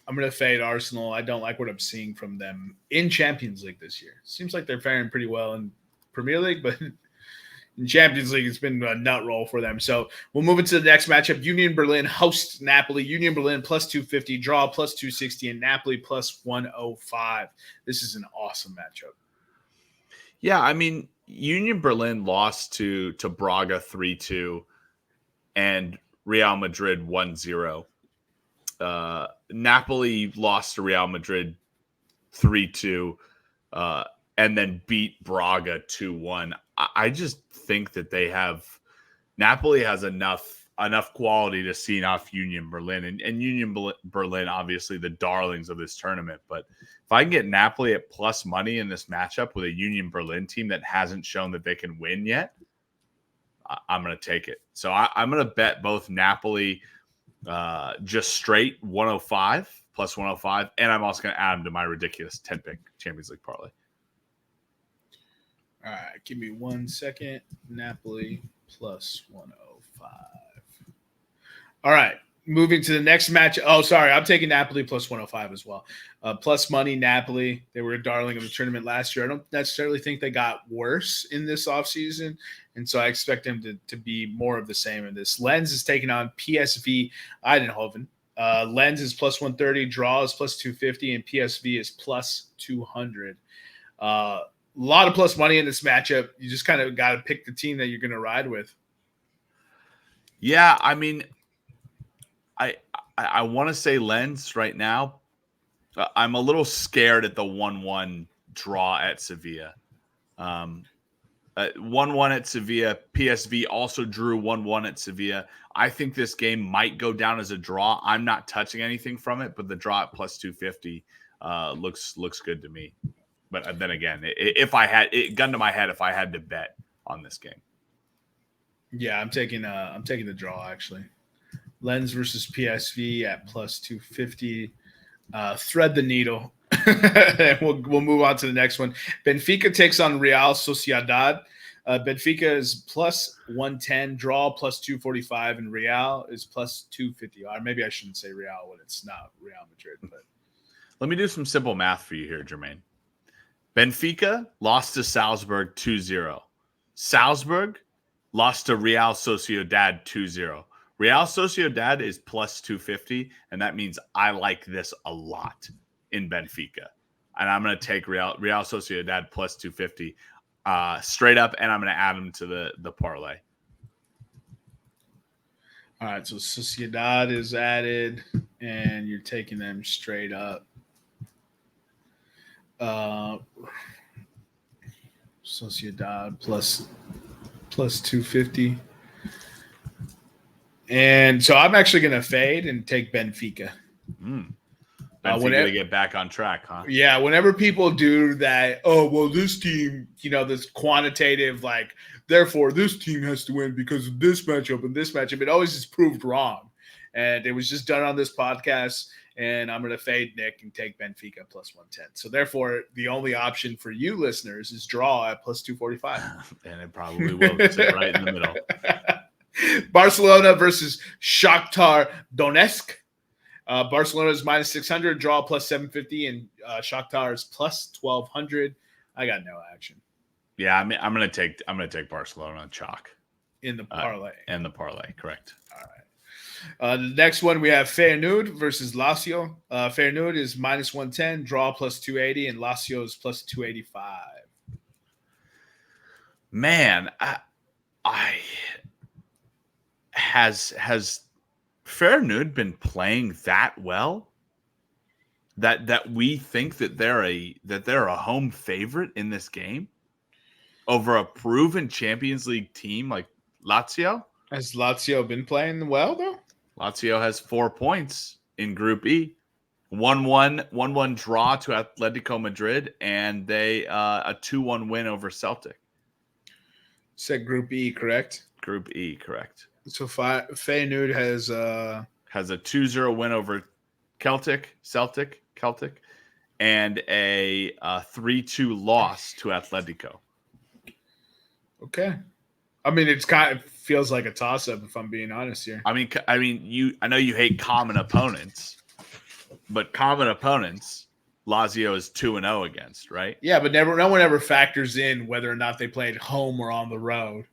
I'm going to fade Arsenal. I don't like what I'm seeing from them in Champions League this year. Seems like they're faring pretty well in Premier League, but in Champions League, it's been a nut roll for them. So we'll move into the next matchup. Union Berlin hosts Napoli. Union Berlin plus 250, draw plus 260, and Napoli plus 105. This is an awesome matchup. Yeah, I mean, Union Berlin lost to Braga 3-2 and Real Madrid 1-0. Napoli lost to Real Madrid 3-2 and then beat Braga 2-1. I just think that Napoli has enough quality to see off Union Berlin, and Union Berlin, obviously the darlings of this tournament. But if I can get Napoli at plus money in this matchup with a Union Berlin team that hasn't shown that they can win yet, I'm going to take it. So I'm going to bet both Napoli just straight 105 plus 105, and I'm also going to add them to my ridiculous 10-pick Champions League parlay. All right, give me 1 second. Napoli plus 105. All right, moving to the next match. Oh, sorry, I'm taking Napoli plus 105 as well. Plus money, Napoli. They were a darling of the tournament last year. I don't necessarily think they got worse in this offseason, and so I expect them to be more of the same in this. Lens is taking on PSV Eindhoven. Lens is plus 130, draw is plus 250, and PSV is plus 200. A lot of plus money in this matchup. You just kind of got to pick the team that you're going to ride with. Yeah, I mean, I want to say Lens right now. I'm a little scared at the 1-1 draw at Sevilla. 1-1 at Sevilla. PSV also drew 1-1 at Sevilla. I think this game might go down as a draw. I'm not touching anything from it, but the draw at plus 250 looks good to me. But then again, if I had it gun to my head, if I had to bet on this game, yeah, I'm taking the draw actually. Lens versus PSV at plus 250. Thread the needle. We'll move on to the next one. Benfica takes on Real Sociedad. Benfica is plus 110, draw plus 245, and Real is plus 250. Or maybe I shouldn't say Real when it's not Real Madrid. But let me do some simple math for you here, Jermaine. Benfica lost to Salzburg 2-0. Salzburg lost to Real Sociedad 2-0. Real Sociedad is plus 250, and that means I like this a lot in Benfica. And I'm going to take Real Sociedad plus 250 straight up, and I'm going to add them to the parlay. All right, so Sociedad is added, and you're taking them straight up. Sociedad plus 250. And so I'm actually going to fade and take Benfica. Benfica to get back on track, huh? Yeah, whenever people do that, oh, well, this team, this quantitative, like, therefore this team has to win because of this matchup and this matchup, it always is proved wrong. And it was just done on this podcast, and I'm going to fade Nick and take Benfica plus 110. So therefore, the only option for you listeners is draw at plus 245. And it probably will sit right in the middle. Barcelona versus Shakhtar Donetsk. Barcelona is minus 600, draw plus 750, and Shakhtar is plus 1200. I got no action. Yeah, I'm gonna take Barcelona chalk in the parlay. Correct. All right. The next one we have Feyenoord versus Lazio. Feyenoord is minus 110, draw plus 280, and Lazio is plus 285. Man, Has Feyenoord been playing that well that we think that they're a home favorite in this game over a proven Champions League team like Lazio? Has Lazio been playing well though? Lazio has 4 points in Group E. 1-1 draw to Atletico Madrid, and they a 2-1 win over Celtic. Said Group E, correct? Group E, correct. So Feyenoord has a 2-0 win over Celtic, and a 3-2 loss to Atletico. Okay. I mean, it's kind of feels like a toss-up if I'm being honest here. I know you hate common opponents, but common opponents Lazio is 2-0 against, right? Yeah, but no one ever factors in whether or not they played home or on the road.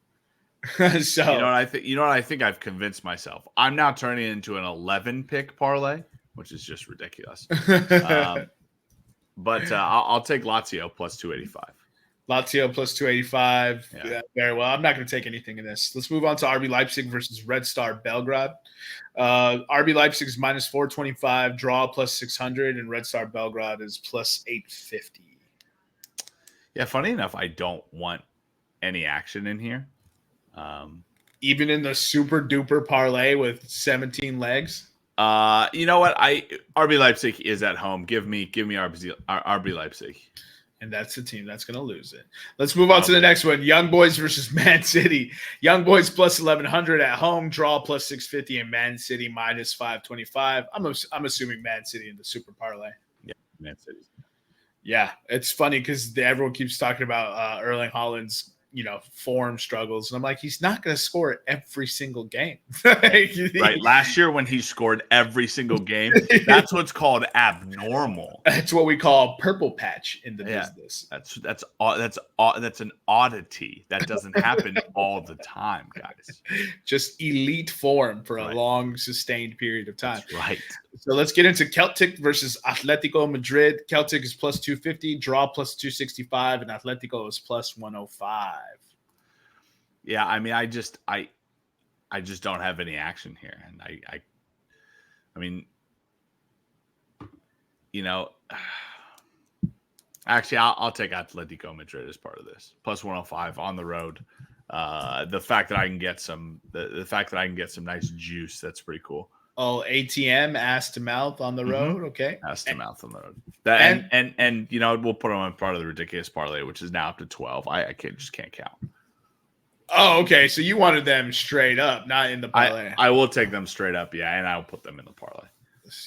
So you know what I think I've convinced myself. I'm now turning it into an 11-pick parlay, which is just ridiculous. But I'll take Lazio plus 285. Lazio plus 285. Yeah. Very well. I'm not going to take anything in this. Let's move on to RB Leipzig versus Red Star Belgrade. RB Leipzig is minus 425, draw plus 600, and Red Star Belgrade is plus 850. Yeah, funny enough, I don't want any action in here. Even in the super duper parlay with 17 legs. You know what? RB Leipzig is at home. Give me RB Leipzig. And that's the team that's going to lose it. Let's move on to the next one. Young Boys versus Man City. Young Boys plus 1,100 at home. Draw plus 650 and Man City minus 525. I'm assuming Man City in the Super Parlay. Yeah, Man City. Yeah, it's funny because everyone keeps talking about Erling Haaland's form struggles, and I'm like, he's not going to score every single game. Right. Last year when he scored every single game, that's what's called abnormal. That's what we call purple patch in the business. That's an oddity that doesn't happen all the time, guys. Just elite form for a long sustained period of time. That's right. So let's get into Celtic versus Atletico Madrid. Celtic is plus 250, draw plus 265, and Atletico is plus 105. Yeah, I mean, I just don't have any action here, and I mean, actually, I'll take Atletico Madrid as part of this plus 105 on the road. The fact that I can get some nice juice, that's pretty cool. Oh, ATM, ass to mouth on the road. Mm-hmm. Okay. Ass to mouth on the road. That and we'll put them on part of the ridiculous parlay, which is now up to 12. I can't count. Oh, okay. So you wanted them straight up, not in the parlay. I will take them straight up, yeah, and I'll put them in the parlay.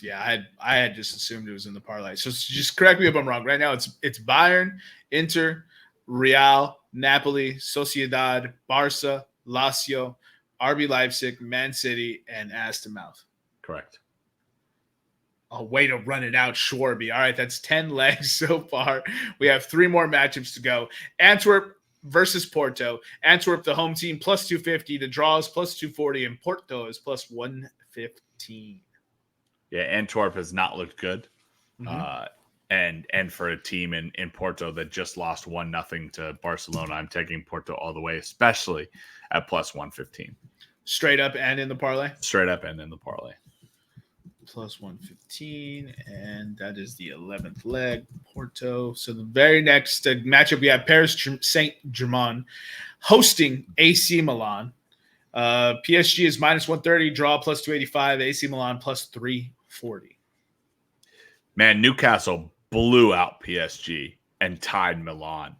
Yeah, I had just assumed it was in the parlay. So just correct me if I'm wrong. Right now it's Bayern, Inter, Real, Napoli, Sociedad, Barca, Lazio, RB Leipzig, Man City, and ass to mouth. Correct. A way to run it out, Schwarby. All right, that's 10 legs so far. We have 3 more matchups to go. Antwerp versus Porto. Antwerp, the home team, plus 250. The draw is plus 240, and Porto is plus 115. Yeah, Antwerp has not looked good. Mm-hmm. And for a team in Porto that just lost 1-0 to Barcelona, I'm taking Porto all the way, especially at plus 115. Straight up and in the parlay? Straight up and in the parlay. Plus 115, and that is the 11th leg, Porto. So the very next matchup, we have Paris Saint-Germain hosting AC Milan. PSG is minus 130, draw plus 285, AC Milan plus 340. Man, Newcastle blew out PSG and tied Milan.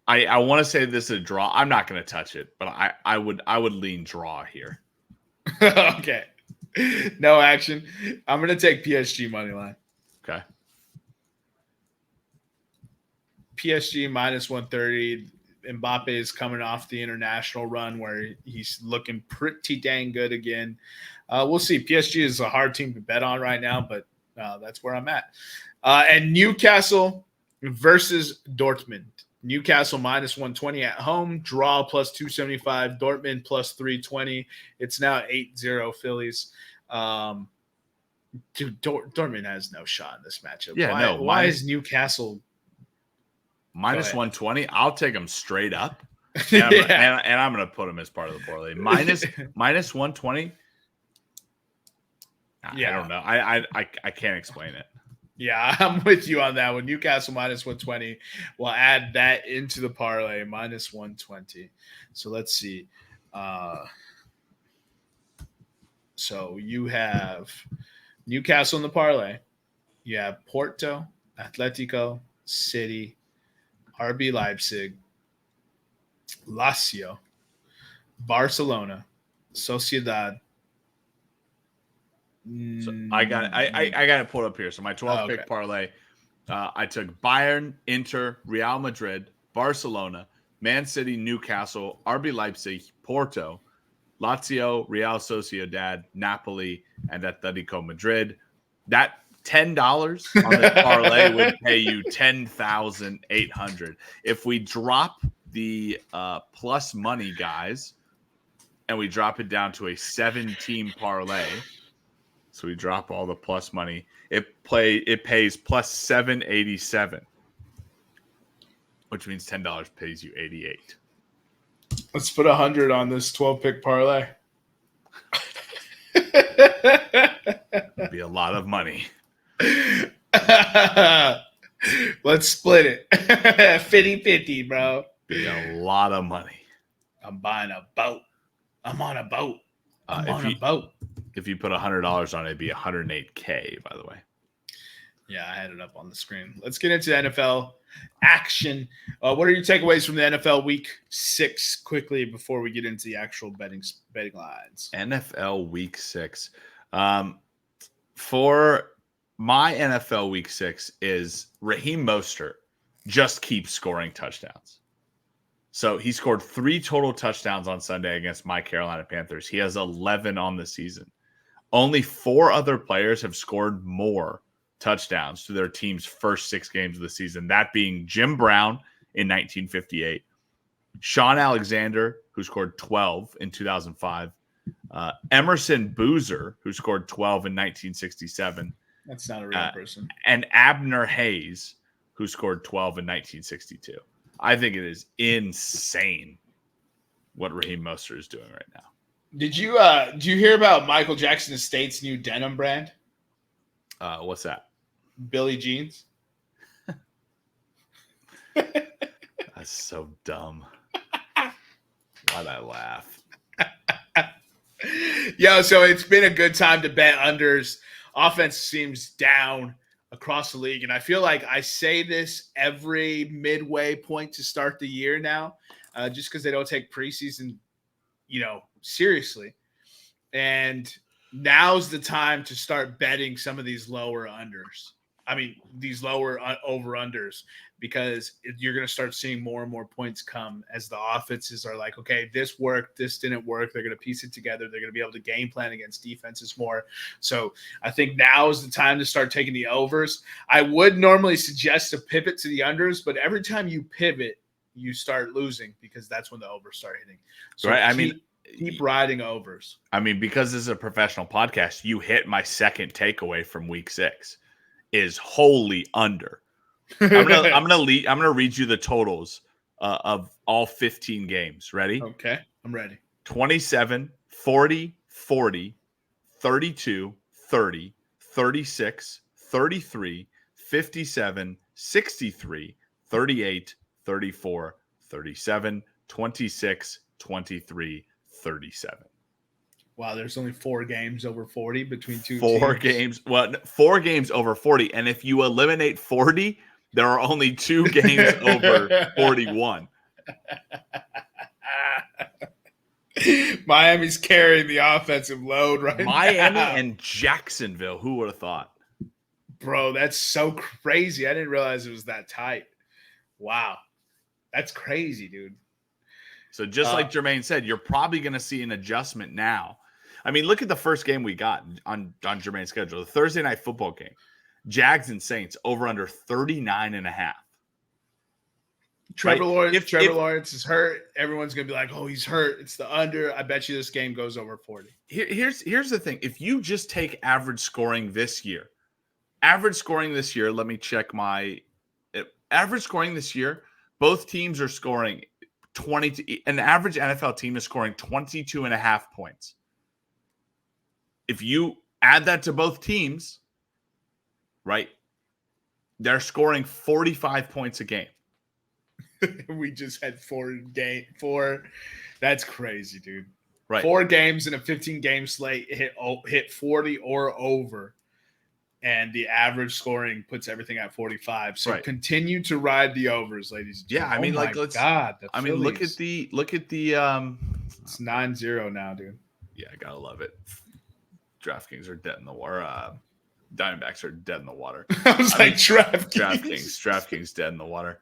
I want to say this is a draw. I'm not going to touch it, but I would lean draw here. Okay. No action. I'm going to take PSG money line. Okay. PSG minus 130. Mbappe is coming off the international run where he's looking pretty dang good again. We'll see. PSG is a hard team to bet on right now, but that's where I'm at. And Newcastle versus Dortmund. Newcastle minus 120 at home, draw plus 275, Dortmund plus 320. It's now 8-0 Phillies. Dude, Dortmund has no shot in this matchup. Yeah, why is Newcastle minus 120? I'll take them straight up. And I'm going to put them as part of the parlay. Minus 120? Yeah. I don't know. I can't explain it. Yeah, I'm with you on that one. Newcastle minus 120. We'll add that into the parlay, minus 120. So let's see. So you have Newcastle in the parlay. You have Porto, Atletico, City, RB Leipzig, Lazio, Barcelona, Sociedad. So I got it pulled up here. So my 12 pick parlay, I took Bayern, Inter, Real Madrid, Barcelona, Man City, Newcastle, RB Leipzig, Porto, Lazio, Real Sociedad, Napoli, and Atletico Madrid. That $10 on the parlay would pay you $10,800. If we drop the plus money, guys, and we drop it down to a 7-team parlay. So we drop all the plus money. It pays plus 787, which means $10 pays you 88. Let's put 100 on this 12-pick parlay. It'd be a lot of money. Let's split it. 50-50, bro. Be a lot of money. I'm buying a boat. I'm on a boat. I'm on a boat. If you put $100 on it, it'd be $108K, by the way. Yeah, I had it up on the screen. Let's get into NFL action. What are your takeaways from the NFL Week 6 quickly before we get into the actual betting lines? NFL Week 6. For my NFL Week 6 is Raheem Mostert just keeps scoring touchdowns. So he scored 3 total touchdowns on Sunday against my Carolina Panthers. He has 11 on the season. Only 4 other players have scored more touchdowns to their team's first 6 games of the season, that being Jim Brown in 1958, Sean Alexander, who scored 12 in 2005, Emerson Boozer, who scored 12 in 1967. That's not a real person. And Abner Hayes, who scored 12 in 1962. I think it is insane what Raheem Mostert is doing right now. Did you hear about Michael Jackson Estate's new denim brand? What's that? Billie Jeans. That's so dumb. Why'd I laugh? Yo, so it's been a good time to bet unders. Offense seems down across the league, and I feel like I say this every midway point to start the year now, just because they don't take preseason, seriously. And now's the time to start betting some of these lower unders. I mean, these lower over-unders, because you're going to start seeing more and more points come as the offenses are like, okay, this worked, this didn't work. They're going to piece it together. They're going to be able to game plan against defenses more. So I think now is the time to start taking the overs. I would normally suggest a pivot to the unders, but every time you pivot, you start losing because that's when the overs start hitting. So right. Keep riding overs. I mean, because this is a professional podcast, you hit my second takeaway from week 6 is wholly under. I'm gonna read you the totals of all 15 games. Ready? Okay, I'm ready. 27, 40, 40, 32, 30, 36, 33, 57, 63, 38, 34, 37, 26, 23, 37. Wow, there's only 4 games over 40 between two teams. Games. Well, 4 games over 40. And if you eliminate 40, there are only 2 games over 41. Miami's carrying the offensive load right now. Miami and Jacksonville. Who would have thought? Bro, that's so crazy. I didn't realize it was that tight. Wow. That's crazy, dude. So just like Jermaine said, you're probably going to see an adjustment now. I mean, look at the first game we got on Jermaine's schedule, the Thursday night football game. Jags and Saints over under 39.5. Trevor Lawrence is hurt. Everyone's going to be like, oh, he's hurt. It's the under. I bet you this game goes over 40. Here's the thing. If you just take average scoring this year, let me check my average scoring this year. Both teams are scoring an average NFL team is scoring 22.5 points. If you add that to both teams, right, they're scoring 45 points a game. We just had 4. That's crazy, dude. Right. 4 games in a 15-game slate hit 40 or over. And the average scoring puts everything at 45. So Continue to ride the overs, ladies and gentlemen. Yeah, I mean, look at the it's 9-0 now, dude. Yeah, I gotta love it. DraftKings are dead in the water. Diamondbacks are dead in the water. DraftKings dead in the water.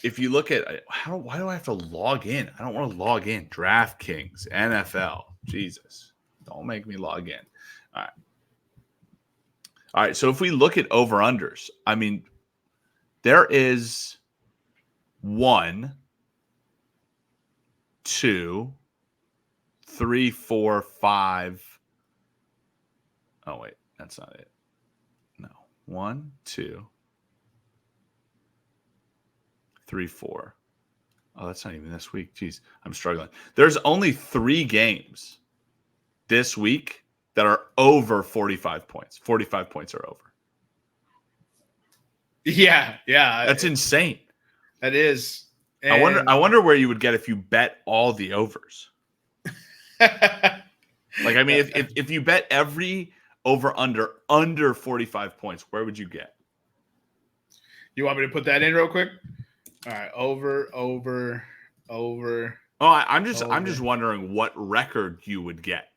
If you look at why do I have to log in? I don't want to log in. DraftKings, NFL. Jesus. Don't make me log in. All right, so if we look at over-unders, I mean, there is 1, 2, 3, 4, 5. Oh, wait, that's not it. No. 1, 2, 3, 4. Oh, that's not even this week. Jeez, I'm struggling. There's only 3 games this week that are over 45 points. 45 points are over. Yeah. That's insane. That is. And I wonder where you would get if you bet all the overs. Like, I mean, if you bet every over under 45 points, where would you get? You want me to put that in real quick? All right, over. Oh, I'm just wondering what record you would get,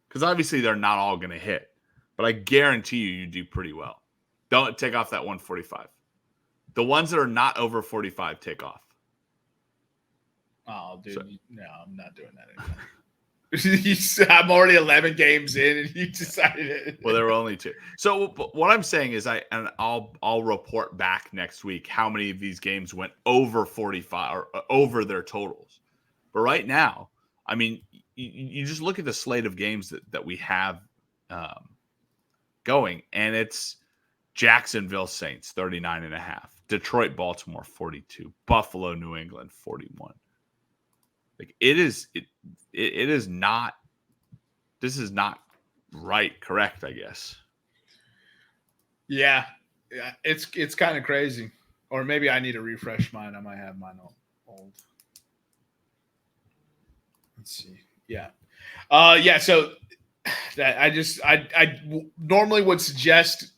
because obviously they're not all going to hit, but I guarantee you do pretty well. Don't take off that 145. The ones that are not over 45 take off. Oh, dude, no, I'm not doing that anymore. I'm already 11 games in, and you decided it. Well, there were only 2. So what I'm saying is, I'll report back next week how many of these games went over 45 or over their totals. But right now, I mean, you just look at the slate of games that we have going, and it's Jacksonville Saints 39.5, Detroit Baltimore 42, Buffalo New England 41. Like it is not. This is not correct, I guess. Yeah, it's kind of crazy. Or maybe I need to refresh mine. I might have mine old. Let's see. Yeah. So that I normally would suggest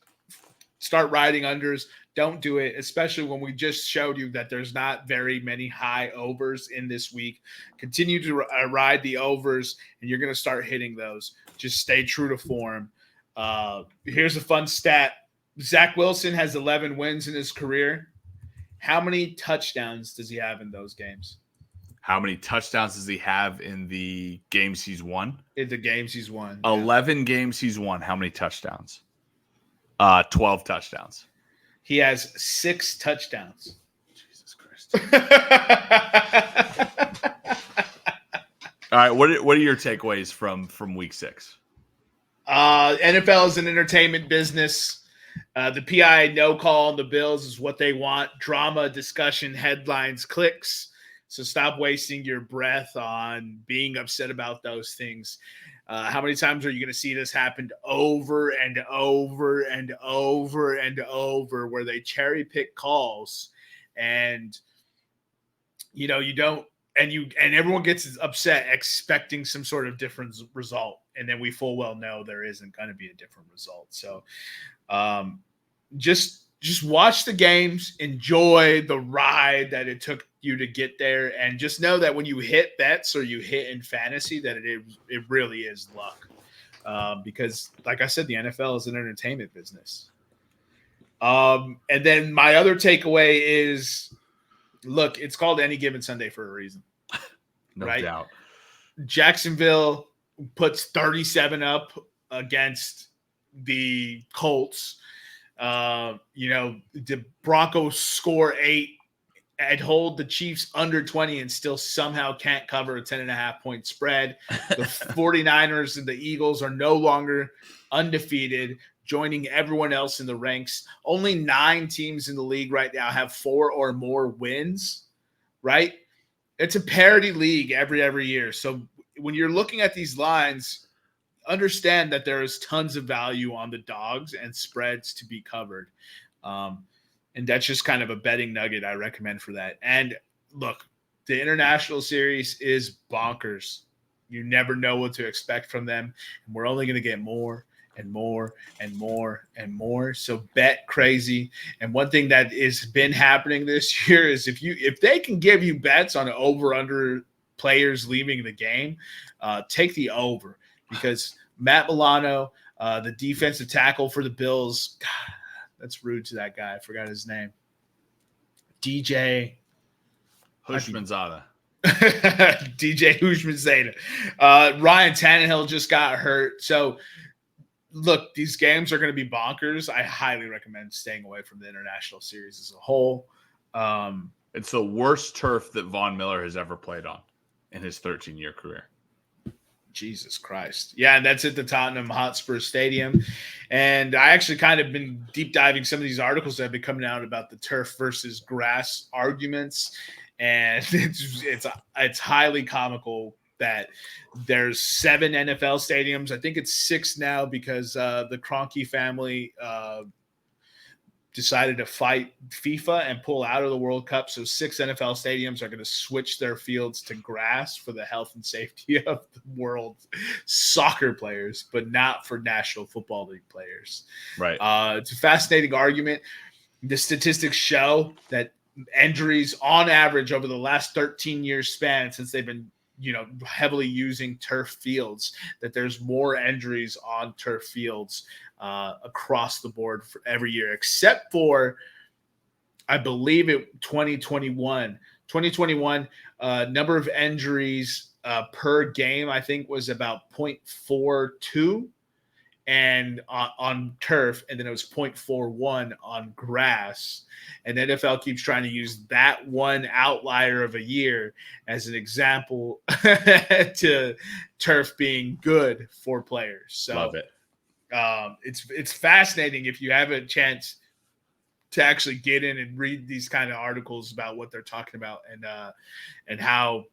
start riding unders. Don't do it, especially when we just showed you that there's not very many high overs in this week. Continue to ride the overs, and you're going to start hitting those. Just stay true to form. Here's a fun stat. Zach Wilson has 11 wins in his career. How many touchdowns does he have in those games? How many touchdowns does he have in the games he's won? In the games he's won. 11 games he's won. How many touchdowns? 12 touchdowns. He has 6 touchdowns. Jesus Christ. All right. What are your takeaways from week 6? NFL is an entertainment business. The PI no call on the Bills is what they want. Drama, discussion, headlines, clicks. So stop wasting your breath on being upset about those things. How many times are you going to see this happen over and over and over and over, where they cherry pick calls and you don't, and everyone gets upset expecting some sort of different result. And then we full well know there isn't going to be a different result. So just watch the games, enjoy the ride that it took you to get there, and just know that when you hit bets or you hit in fantasy, that it really is luck. Because, like I said, the NFL is an entertainment business. And then my other takeaway is, look, it's called Any Given Sunday for a reason. No right? doubt. Jacksonville puts 37 up against the Colts. The Broncos score 8 and hold the Chiefs under 20 and still somehow can't cover a 10.5 point spread. The 49ers and the Eagles are no longer undefeated, joining everyone else in the ranks. Only 9 teams in the league right now have 4 or more wins, right? It's a parity league every year. So when you're looking at these lines, understand that there is tons of value on the dogs and spreads to be covered. And that's just kind of a betting nugget I recommend for that. And look, the international series is bonkers. You never know what to expect from them. And we're only going to get more and more and more and more. So bet crazy. And one thing that has been happening this year is if they can give you bets on over under players leaving the game, take the over. Because Matt Milano, the defensive tackle for the Bills, God, that's rude to that guy. I forgot his name. DJ Hushmanzada. DJ Hushmanzada. Ryan Tannehill just got hurt. So, look, these games are going to be bonkers. I highly recommend staying away from the international series as a whole. It's the worst turf that Von Miller has ever played on in his 13-year career. Jesus Christ. Yeah, and that's at the Tottenham Hotspur Stadium. And I actually kind of been deep diving some of these articles that have been coming out about the turf versus grass arguments. And it's highly comical that there's 7 NFL stadiums. I think it's 6 now because the Kroenke family decided to fight FIFA and pull out of the World Cup. So 6 NFL stadiums are going to switch their fields to grass for the health and safety of the world's soccer players, but not for National Football League players. Right. It's a fascinating argument. The statistics show that injuries on average over the last 13 years span since they've been heavily using turf fields, that there's more injuries on turf fields across the board for every year, except for, I believe 2021, number of injuries per game, I think was about 0.42 and on turf, and then it was 0.41 on grass. And the NFL keeps trying to use that one outlier of a year as an example to turf being good for players. So love it. It's fascinating if you have a chance to actually get in and read these kind of articles about what they're talking about and how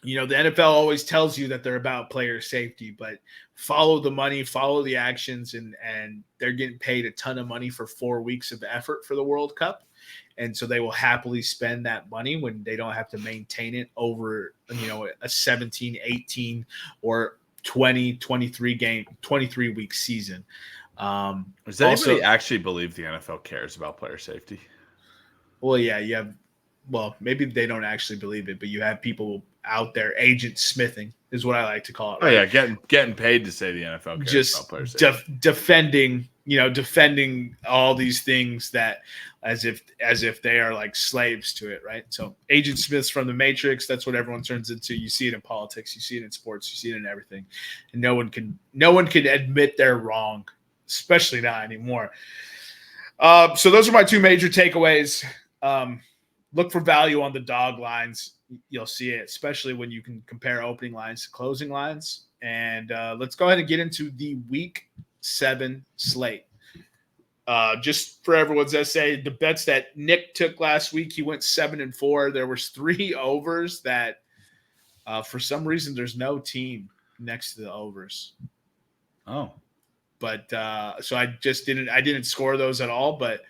the NFL always tells you that they're about player safety, but follow the money, follow the actions, and they're getting paid a ton of money for 4 weeks of effort for the World Cup. And so they will happily spend that money when they don't have to maintain it over, a 17, 18 or 20, 23 week season. Does anybody actually believe the NFL cares about player safety? Well, yeah, you have, maybe they don't actually believe it, but you have people out there, agent smithing is what I like to call it. Right? Oh yeah, getting paid to say the NFL cares just about player safety. defending all these things that as if they are like slaves to it, right? So agent smiths from the Matrix, that's what everyone turns into. You see it in politics, you see it in sports, you see it in everything, and no one can admit they're wrong, especially not anymore. So those are my 2 major takeaways. Look for value on the dog lines. You'll see it, especially when you can compare opening lines to closing lines. And let's go ahead and get into the Week 7 slate. Just for everyone's essay, the bets that Nick took last week, he went 7-4. There was 3 overs that, for some reason, there's no team next to the overs. Oh, but so I didn't score those at all, but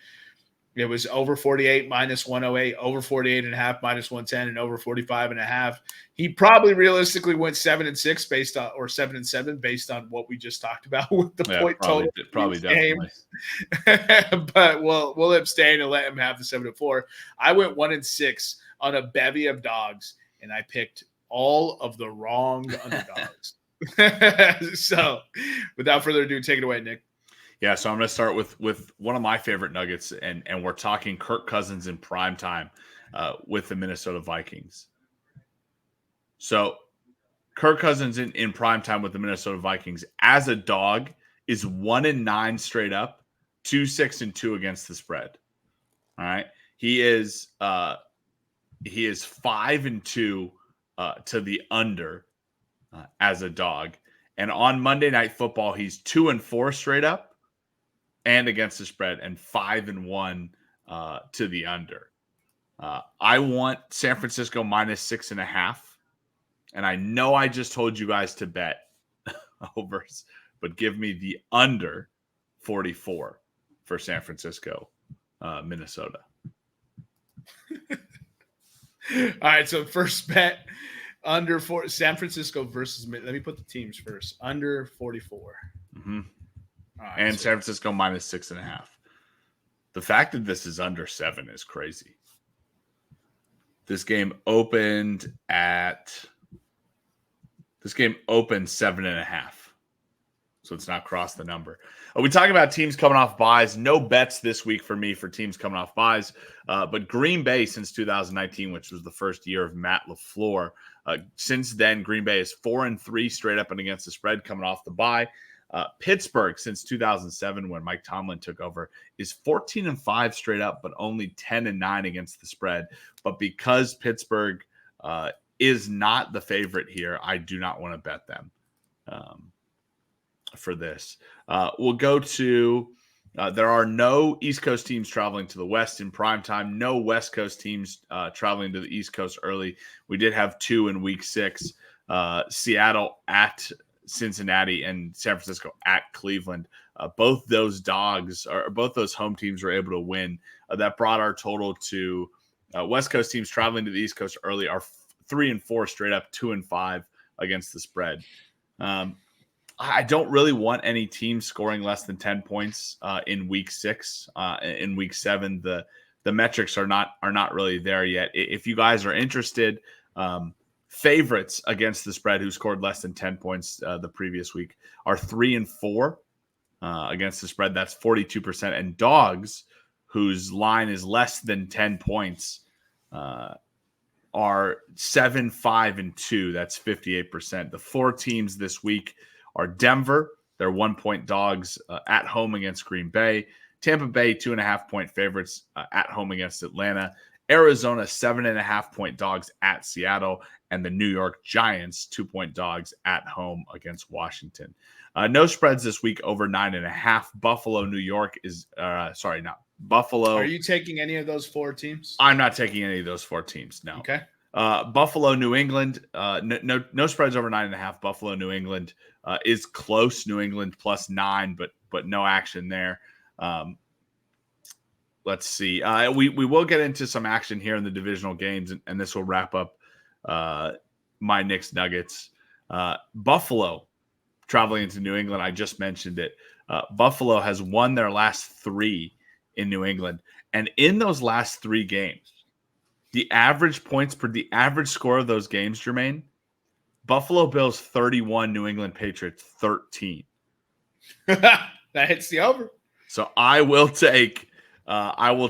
it was over 48 minus 108, over 48.5 minus 110, and over 45.5. He probably realistically went 7-6 based on, or 7-7 based on what we just talked about with the point total. Probably definitely. But we'll abstain and let him have the 7-4. I went 1-6 on a bevy of dogs, and I picked all of the wrong underdogs. So, without further ado, take it away, Nick. Yeah, so I'm going to start with one of my favorite nuggets, and we're talking Kirk Cousins in prime time with the Minnesota Vikings. So Kirk Cousins in prime time with the Minnesota Vikings as a dog is 1-9 straight up, 2-6-2 against the spread. All right, he is 5-2 to the under as a dog, and on Monday Night Football he's 2-4 straight up and against the spread, and 5-1 to the under. I want San Francisco minus 6.5. And I know I just told you guys to bet overs, but give me the under 44 for San Francisco, Minnesota. All right, so first bet, under San Francisco versus, let me put the teams first, under 44. Mm-hmm. Right, and San Francisco minus 6.5. The fact that this is under 7 is crazy. This game opened 7.5. So it's not crossed the number. We talk about teams coming off buys. No bets this week for me for teams coming off buys. But Green Bay since 2019, which was the first year of Matt LaFleur. Since then, Green Bay is 4-3 straight up and against the spread coming off the bye. Pittsburgh since 2007, when Mike Tomlin took over, is 14-5 straight up, but only 10-9 against the spread. But because Pittsburgh is not the favorite here, I do not want to bet them for this. We'll go to there are no East Coast teams traveling to the West in prime time. No West Coast teams traveling to the East Coast early. We did have 2 in Week 6. Seattle at Cincinnati and San Francisco at Cleveland. Both those home teams were able to win. That brought our total to West Coast teams traveling to the East Coast early are 3-4 straight up, 2-5 against the spread. I don't really want any team scoring less than 10 points in week 6. In week 7, the metrics are not really there yet. If you guys are interested, favorites against the spread who scored less than 10 points the previous week are 3-4 against the spread. That's 42%. And dogs, whose line is less than 10 points, are 7-5-2. That's 58%. The 4 teams this week are Denver. They're 1-point dogs at home against Green Bay. Tampa Bay, 2.5-point favorites at home against Atlanta. Arizona, 7.5-point dogs at Seattle. And the New York Giants, 2-point dogs at home against Washington. No spreads this week over 9.5. Buffalo, New York is Buffalo. Are you taking any of those 4 teams? I'm not taking any of those 4 teams. No. Okay. Buffalo, New England, no spreads over 9.5. Buffalo, New England is close. New England +9, but no action there. Let's see. We will get into some action here in the divisional games, and this will wrap up my Knicks Nuggets. Buffalo traveling into New England. I just mentioned it. Buffalo has won their last 3 in New England, and in those last 3 games, the average score of those games, Jermaine, Buffalo Bills 31, New England Patriots 13. That hits the over. So I will take Buffalo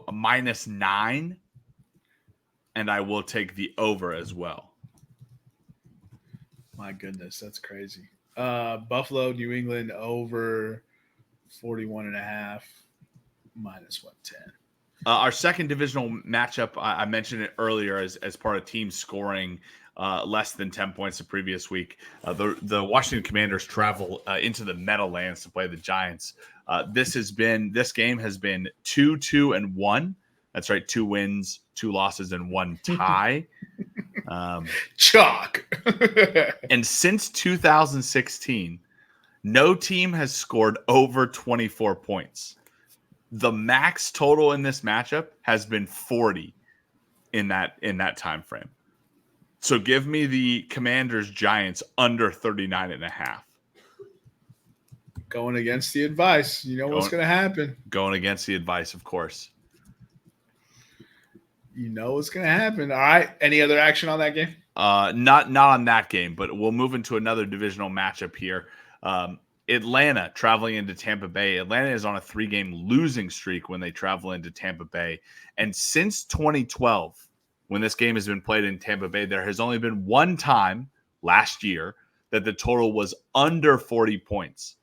-9, and I will take the over as well. My goodness, that's crazy. Buffalo, New England over 41.5 -110. Our second divisional matchup, I mentioned it earlier as part of teams scoring less than 10 points the previous week. The Washington Commanders travel into the Meadowlands to play the Giants. This game has been 2-2-1. That's right, 2 wins, 2 losses, and 1 tie. Chalk. And since 2016, no team has scored over 24 points. The max total in this matchup has been 40 in that time frame. So give me the Commanders Giants under 39.5. Going against the advice. You know what's going to happen. Going against the advice, of course. You know what's going to happen. All right. Any other action on that game? Not on that game, but we'll move into another divisional matchup here. Atlanta traveling into Tampa Bay. Atlanta is on a 3-game losing streak when they travel into Tampa Bay. And since 2012, when this game has been played in Tampa Bay, there has only been one time last year that the total was under 40 points.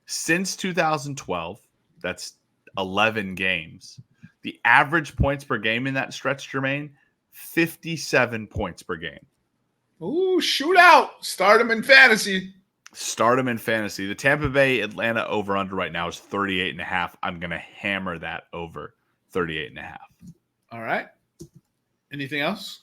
Since 2012, that's 11 games. The average points per game in that stretch, Jermaine, 57 points per game. Ooh, shootout. Start them in fantasy. The Tampa Bay Atlanta over-under right now is 38.5. I'm going to hammer that over 38.5. All right. Anything else?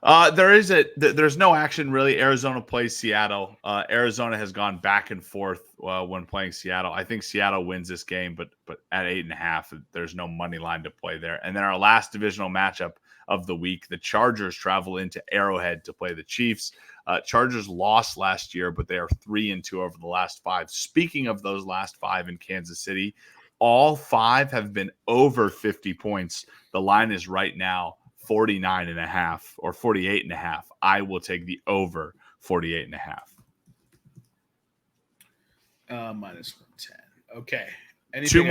There's no action really. Arizona plays Seattle. Arizona has gone back and forth when playing Seattle. I think Seattle wins this game, but at 8.5, there's no money line to play there. And then our last divisional matchup of the week, the Chargers travel into Arrowhead to play the Chiefs. Chargers lost last year, but they are 3-2 over the last 5. Speaking of those last 5 in Kansas City, all 5 have been over 50 points. The line is right now 49.5 or 48.5. I will take the over 48.5. -110. Okay. Two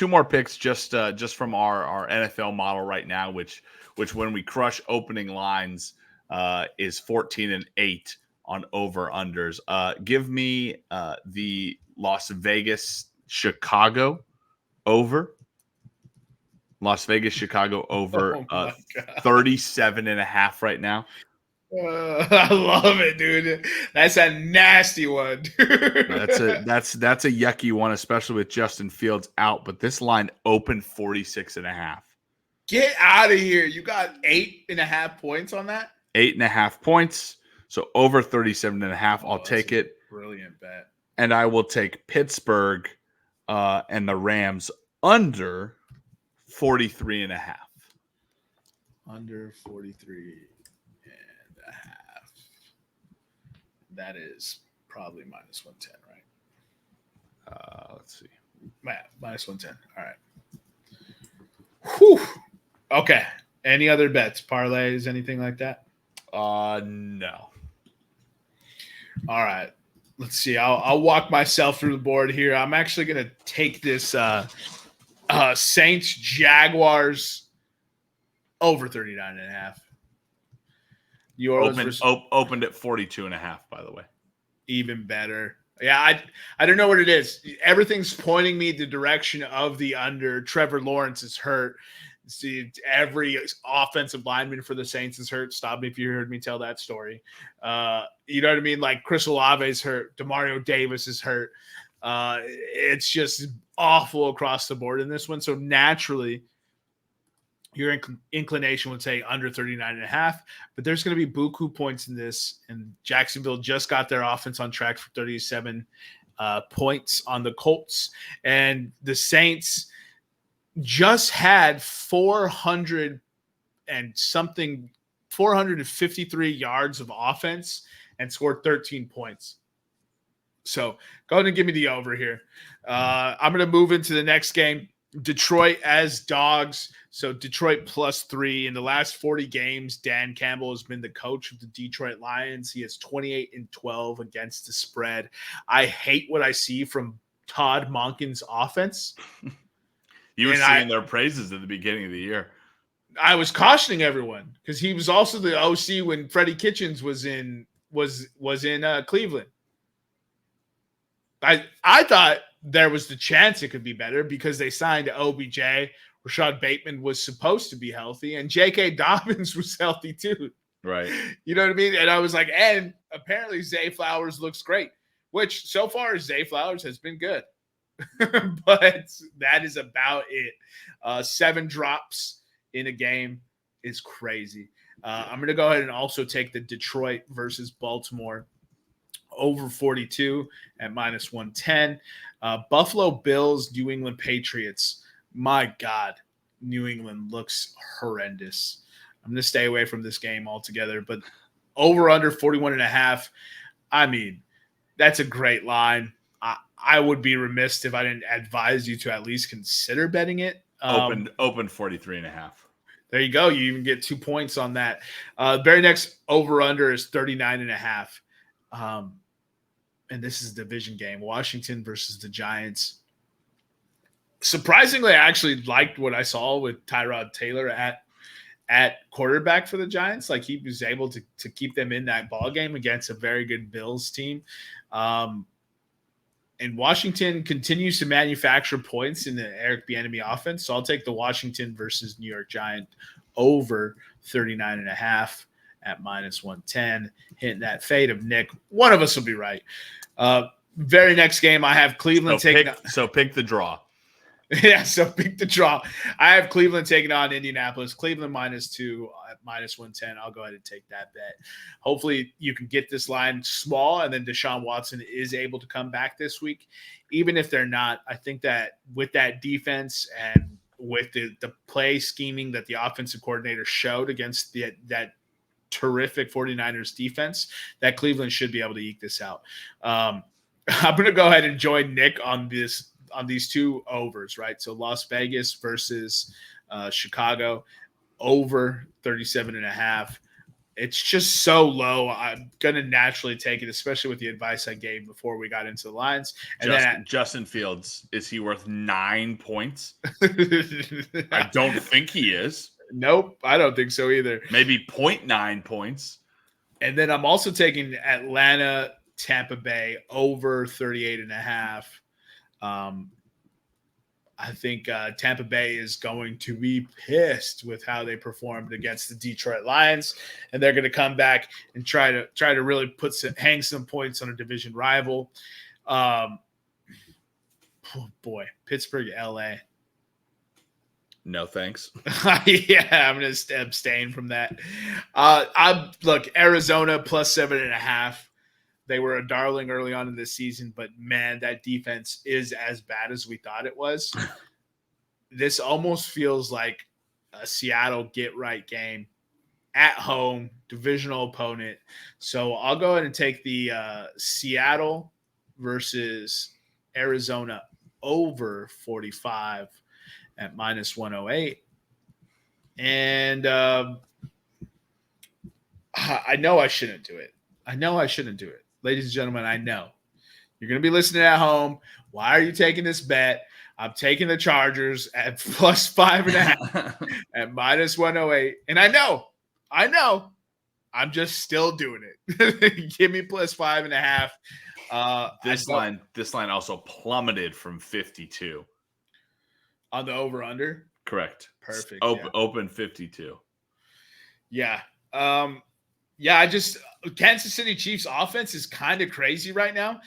more picks just from our NFL model right now, which when we crush opening lines is 14-8 on over unders. Give me the Las Vegas Chicago over. Las Vegas Chicago over 37.5 right now. I love it, dude. That's a nasty one. That's a yucky one, especially with Justin Fields out. But this line opened 46.5. Get out of here! You got 8.5 points on that. 8.5 points. So over 37.5. I'll take it. Brilliant bet. and I will take Pittsburgh and the Rams under 43.5. Under 43.5. That is probably minus 110, right? Let's see. Minus 110. All right. Whew. Okay. Any other bets, parlays, anything like that? No. All right. Let's see. I'll walk myself through the board here. I'm actually going to take this Saints Jaguars over 39.5. Opened at 42.5, by the way. Even better. Yeah, I don't know what it is. Everything's pointing me the direction of the under. Trevor Lawrence is hurt. See, every offensive lineman for the Saints is hurt. Stop me if you heard me tell that story. You know what I mean? Like Chris Olave's hurt. Demario Davis is hurt. It's just awful across the board in this one. So naturally, your inclination would say under 39.5, but there's going to be buku points in this. And Jacksonville just got their offense on track for 37 points on the Colts. And the Saints just had 453 yards of offense and scored 13 points. So go ahead and give me the over here. I'm going to move into the next game. Detroit as dogs. So Detroit +3. In the last 40 games, Dan Campbell has been the coach of the Detroit Lions. He has 28-12 against the spread. I hate what I see from Todd Monken's offense. You were singing their praises at the beginning of the year. I was cautioning everyone because he was also the OC when Freddie Kitchens was in Cleveland. I thought there was the chance it could be better because they signed OBJ. Rashad Bateman was supposed to be healthy, and J.K. Dobbins was healthy too. Right. You know what I mean? And I was like, and apparently Zay Flowers looks great, which so far Zay Flowers has been good. But that is about it. 7 drops in a game is crazy. I'm going to go ahead and also take the Detroit versus Baltimore over 42 at minus 110. Buffalo Bills, New England Patriots. My God, New England looks horrendous. I'm going to stay away from this game altogether, but over under 41.5. I mean, that's a great line. I would be remiss if I didn't advise you to at least consider betting it. Opened 43.5. There you go. You even get 2 points on that. Very next over under is 39.5. And this is a division game. Washington versus the Giants. Surprisingly, I actually liked what I saw with Tyrod Taylor at quarterback for the Giants. Like he was able to keep them in that ball game against a very good Bills team. And Washington continues to manufacture points in the Eric Bieniemy offense. So I'll take the Washington versus New York Giant over 39.5 at minus 110. Hitting that fade of Nick. One of us will be right. Very next game, I have Cleveland taking. So pick the draw. Yeah, so pick the draw. I have Cleveland taking on Indianapolis. Cleveland -2 at minus 110. I'll go ahead and take that bet. Hopefully you can get this line small, and then Deshaun Watson is able to come back this week. Even if they're not, I think that with that defense and with the play scheming that the offensive coordinator showed against that terrific 49ers defense, that Cleveland should be able to eke this out. I'm going to go ahead and join Nick on these two overs, right? So Las Vegas versus Chicago over 37.5. It's just so low. I'm going to naturally take it, especially with the advice I gave before we got into the lines. And Justin Fields, is he worth 9 points? I don't think he is. Nope, I don't think so either. Maybe 0.9 points. And then I'm also taking Atlanta, Tampa Bay over 38.5. I think Tampa Bay is going to be pissed with how they performed against the Detroit Lions, and they're going to come back and try to really hang some points on a division rival. Oh boy, Pittsburgh, LA. No thanks. Yeah, I'm going to abstain from that. Look, Arizona +7.5. They were a darling early on in this season, but man, that defense is as bad as we thought it was. This almost feels like a Seattle get-right game at home, divisional opponent. So I'll go ahead and take the Seattle versus Arizona over 45 at minus 108. And I know I shouldn't do it. Ladies and gentlemen, I know. You're going to be listening at home. Why are you taking this bet? I'm taking the Chargers at plus 5.5 at minus 108. And I know. I'm just still doing it. Give me plus 5.5. This line also plummeted from 52 on the over/under. Correct. Perfect. Open 52. Yeah. Kansas City Chiefs offense is kind of crazy right now.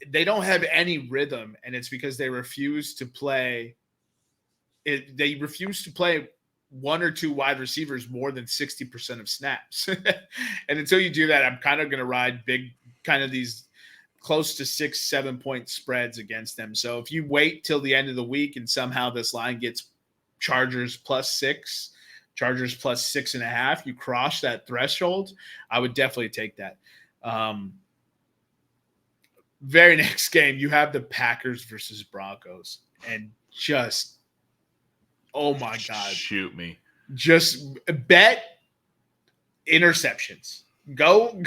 They don't have any rhythm, and it's because they refuse to play. They refuse to play one or two wide receivers more than 60% of snaps. And until you do that, I'm kind of going to ride big, kind of these close to 6-7 point spreads against them. So if you wait till the end of the week and somehow this line gets Chargers plus 6, Chargers plus 6.5, you cross that threshold, I would definitely take that. Very next game, you have the Packers versus Broncos, and just, oh my God. Shoot me. Just bet interceptions. Go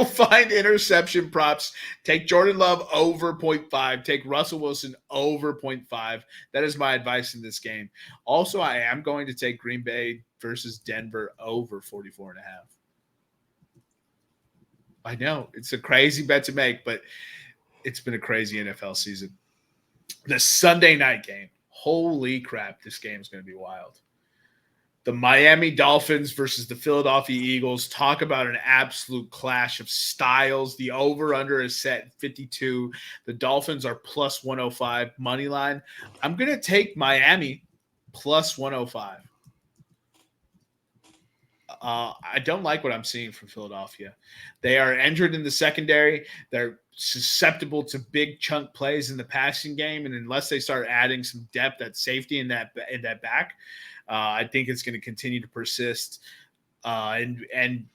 find interception props. Take Jordan Love over 0.5. Take Russell Wilson over 0.5. That is my advice in this game. Also, I am going to take Green Bay versus Denver over 44.5. I know it's a crazy bet to make, but it's been a crazy NFL season. The Sunday night game. Holy crap, this game is going to be wild. The Miami Dolphins versus the Philadelphia Eagles. Talk about an absolute clash of styles. The over-under is set at 52. The Dolphins are plus 105 money line. I'm going to take Miami plus 105. I don't like what I'm seeing from Philadelphia. They are injured in the secondary. They're susceptible to big chunk plays in the passing game, and unless they start adding some depth at safety in that back, I think it's going to continue to persist. And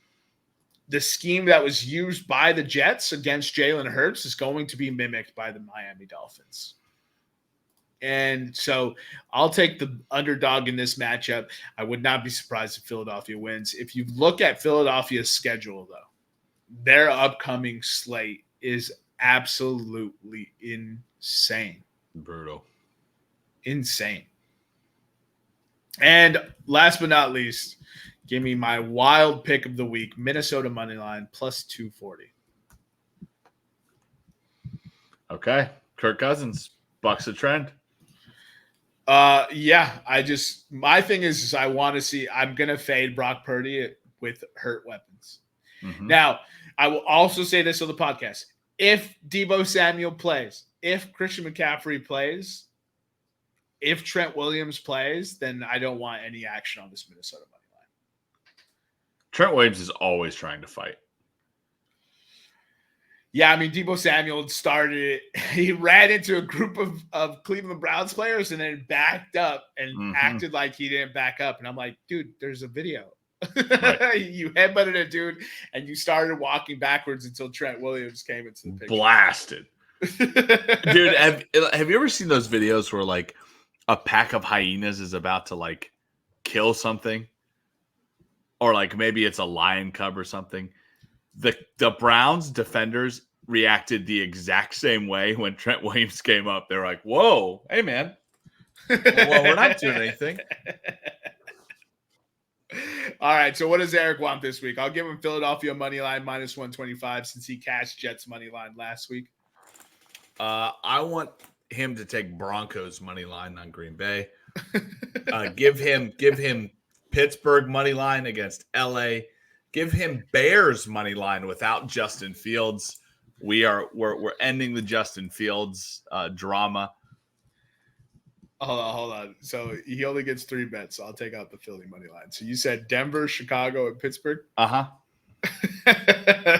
the scheme that was used by the Jets against Jalen Hurts is going to be mimicked by the Miami Dolphins. And so I'll take the underdog in this matchup. I would not be surprised if Philadelphia wins. If you look at Philadelphia's schedule, though, their upcoming slate is absolutely insane. Brutal. Insane. And last but not least, give me my wild pick of the week, Minnesota money line plus 240. Okay. Kirk Cousins bucks a trend. My thing is I want to see, I'm going to fade Brock Purdy with hurt weapons. Mm-hmm. Now, I will also say this on the podcast. If Deebo Samuel plays, if Christian McCaffrey plays, if Trent Williams plays, then I don't want any action on this Minnesota money line. Trent Williams is always trying to fight. Yeah, I mean, Deebo Samuel started it. He ran into a group of Cleveland Browns players and then backed up and acted like he didn't back up. And I'm like, dude, there's a video. Right. You headbutted a dude and you started walking backwards until Trent Williams came into the picture. Blasted. Dude, have you ever seen those videos where like a pack of hyenas is about to like kill something? Or like maybe it's a lion cub or something. The Browns defenders reacted the exact same way when Trent Williams came up. They were like, whoa, hey, man. Well, we're not doing anything. All right, so what does Eric want this week? I'll give him Philadelphia money line minus 125 since he cashed Jets money line last week. I want him to take Broncos money line on Green Bay. Give him Pittsburgh money line against LA. Give him Bears money line without Justin Fields. We're ending the Justin Fields drama. Hold on. So he only gets 3 bets. So I'll take out the Philly money line. So you said Denver, Chicago, and Pittsburgh? Uh-huh.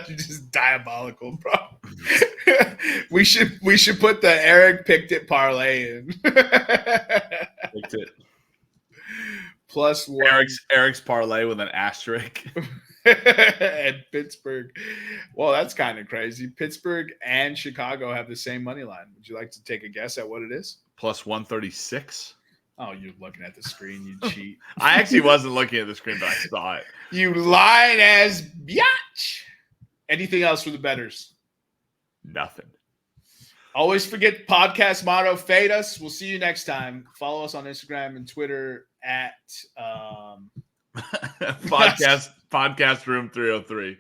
Just diabolical, bro. we should put the Eric picked it parlay in. Picked it. +1. Eric's parlay with an asterisk. And Pittsburgh. Well, that's kind of crazy. Pittsburgh and Chicago have the same money line. Would you like to take a guess at what it is? +136. Oh, you're looking at the screen. You cheat. I actually wasn't looking at the screen, but I saw it. You lying as biatch. Anything else for the bettors? Nothing. Always forget podcast motto, fade us. We'll see you next time. Follow us on Instagram and Twitter at podcast Room 303.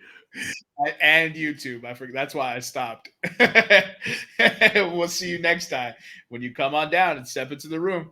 And YouTube. I forget. That's why I stopped. We'll see you next time when you come on down and step into the room.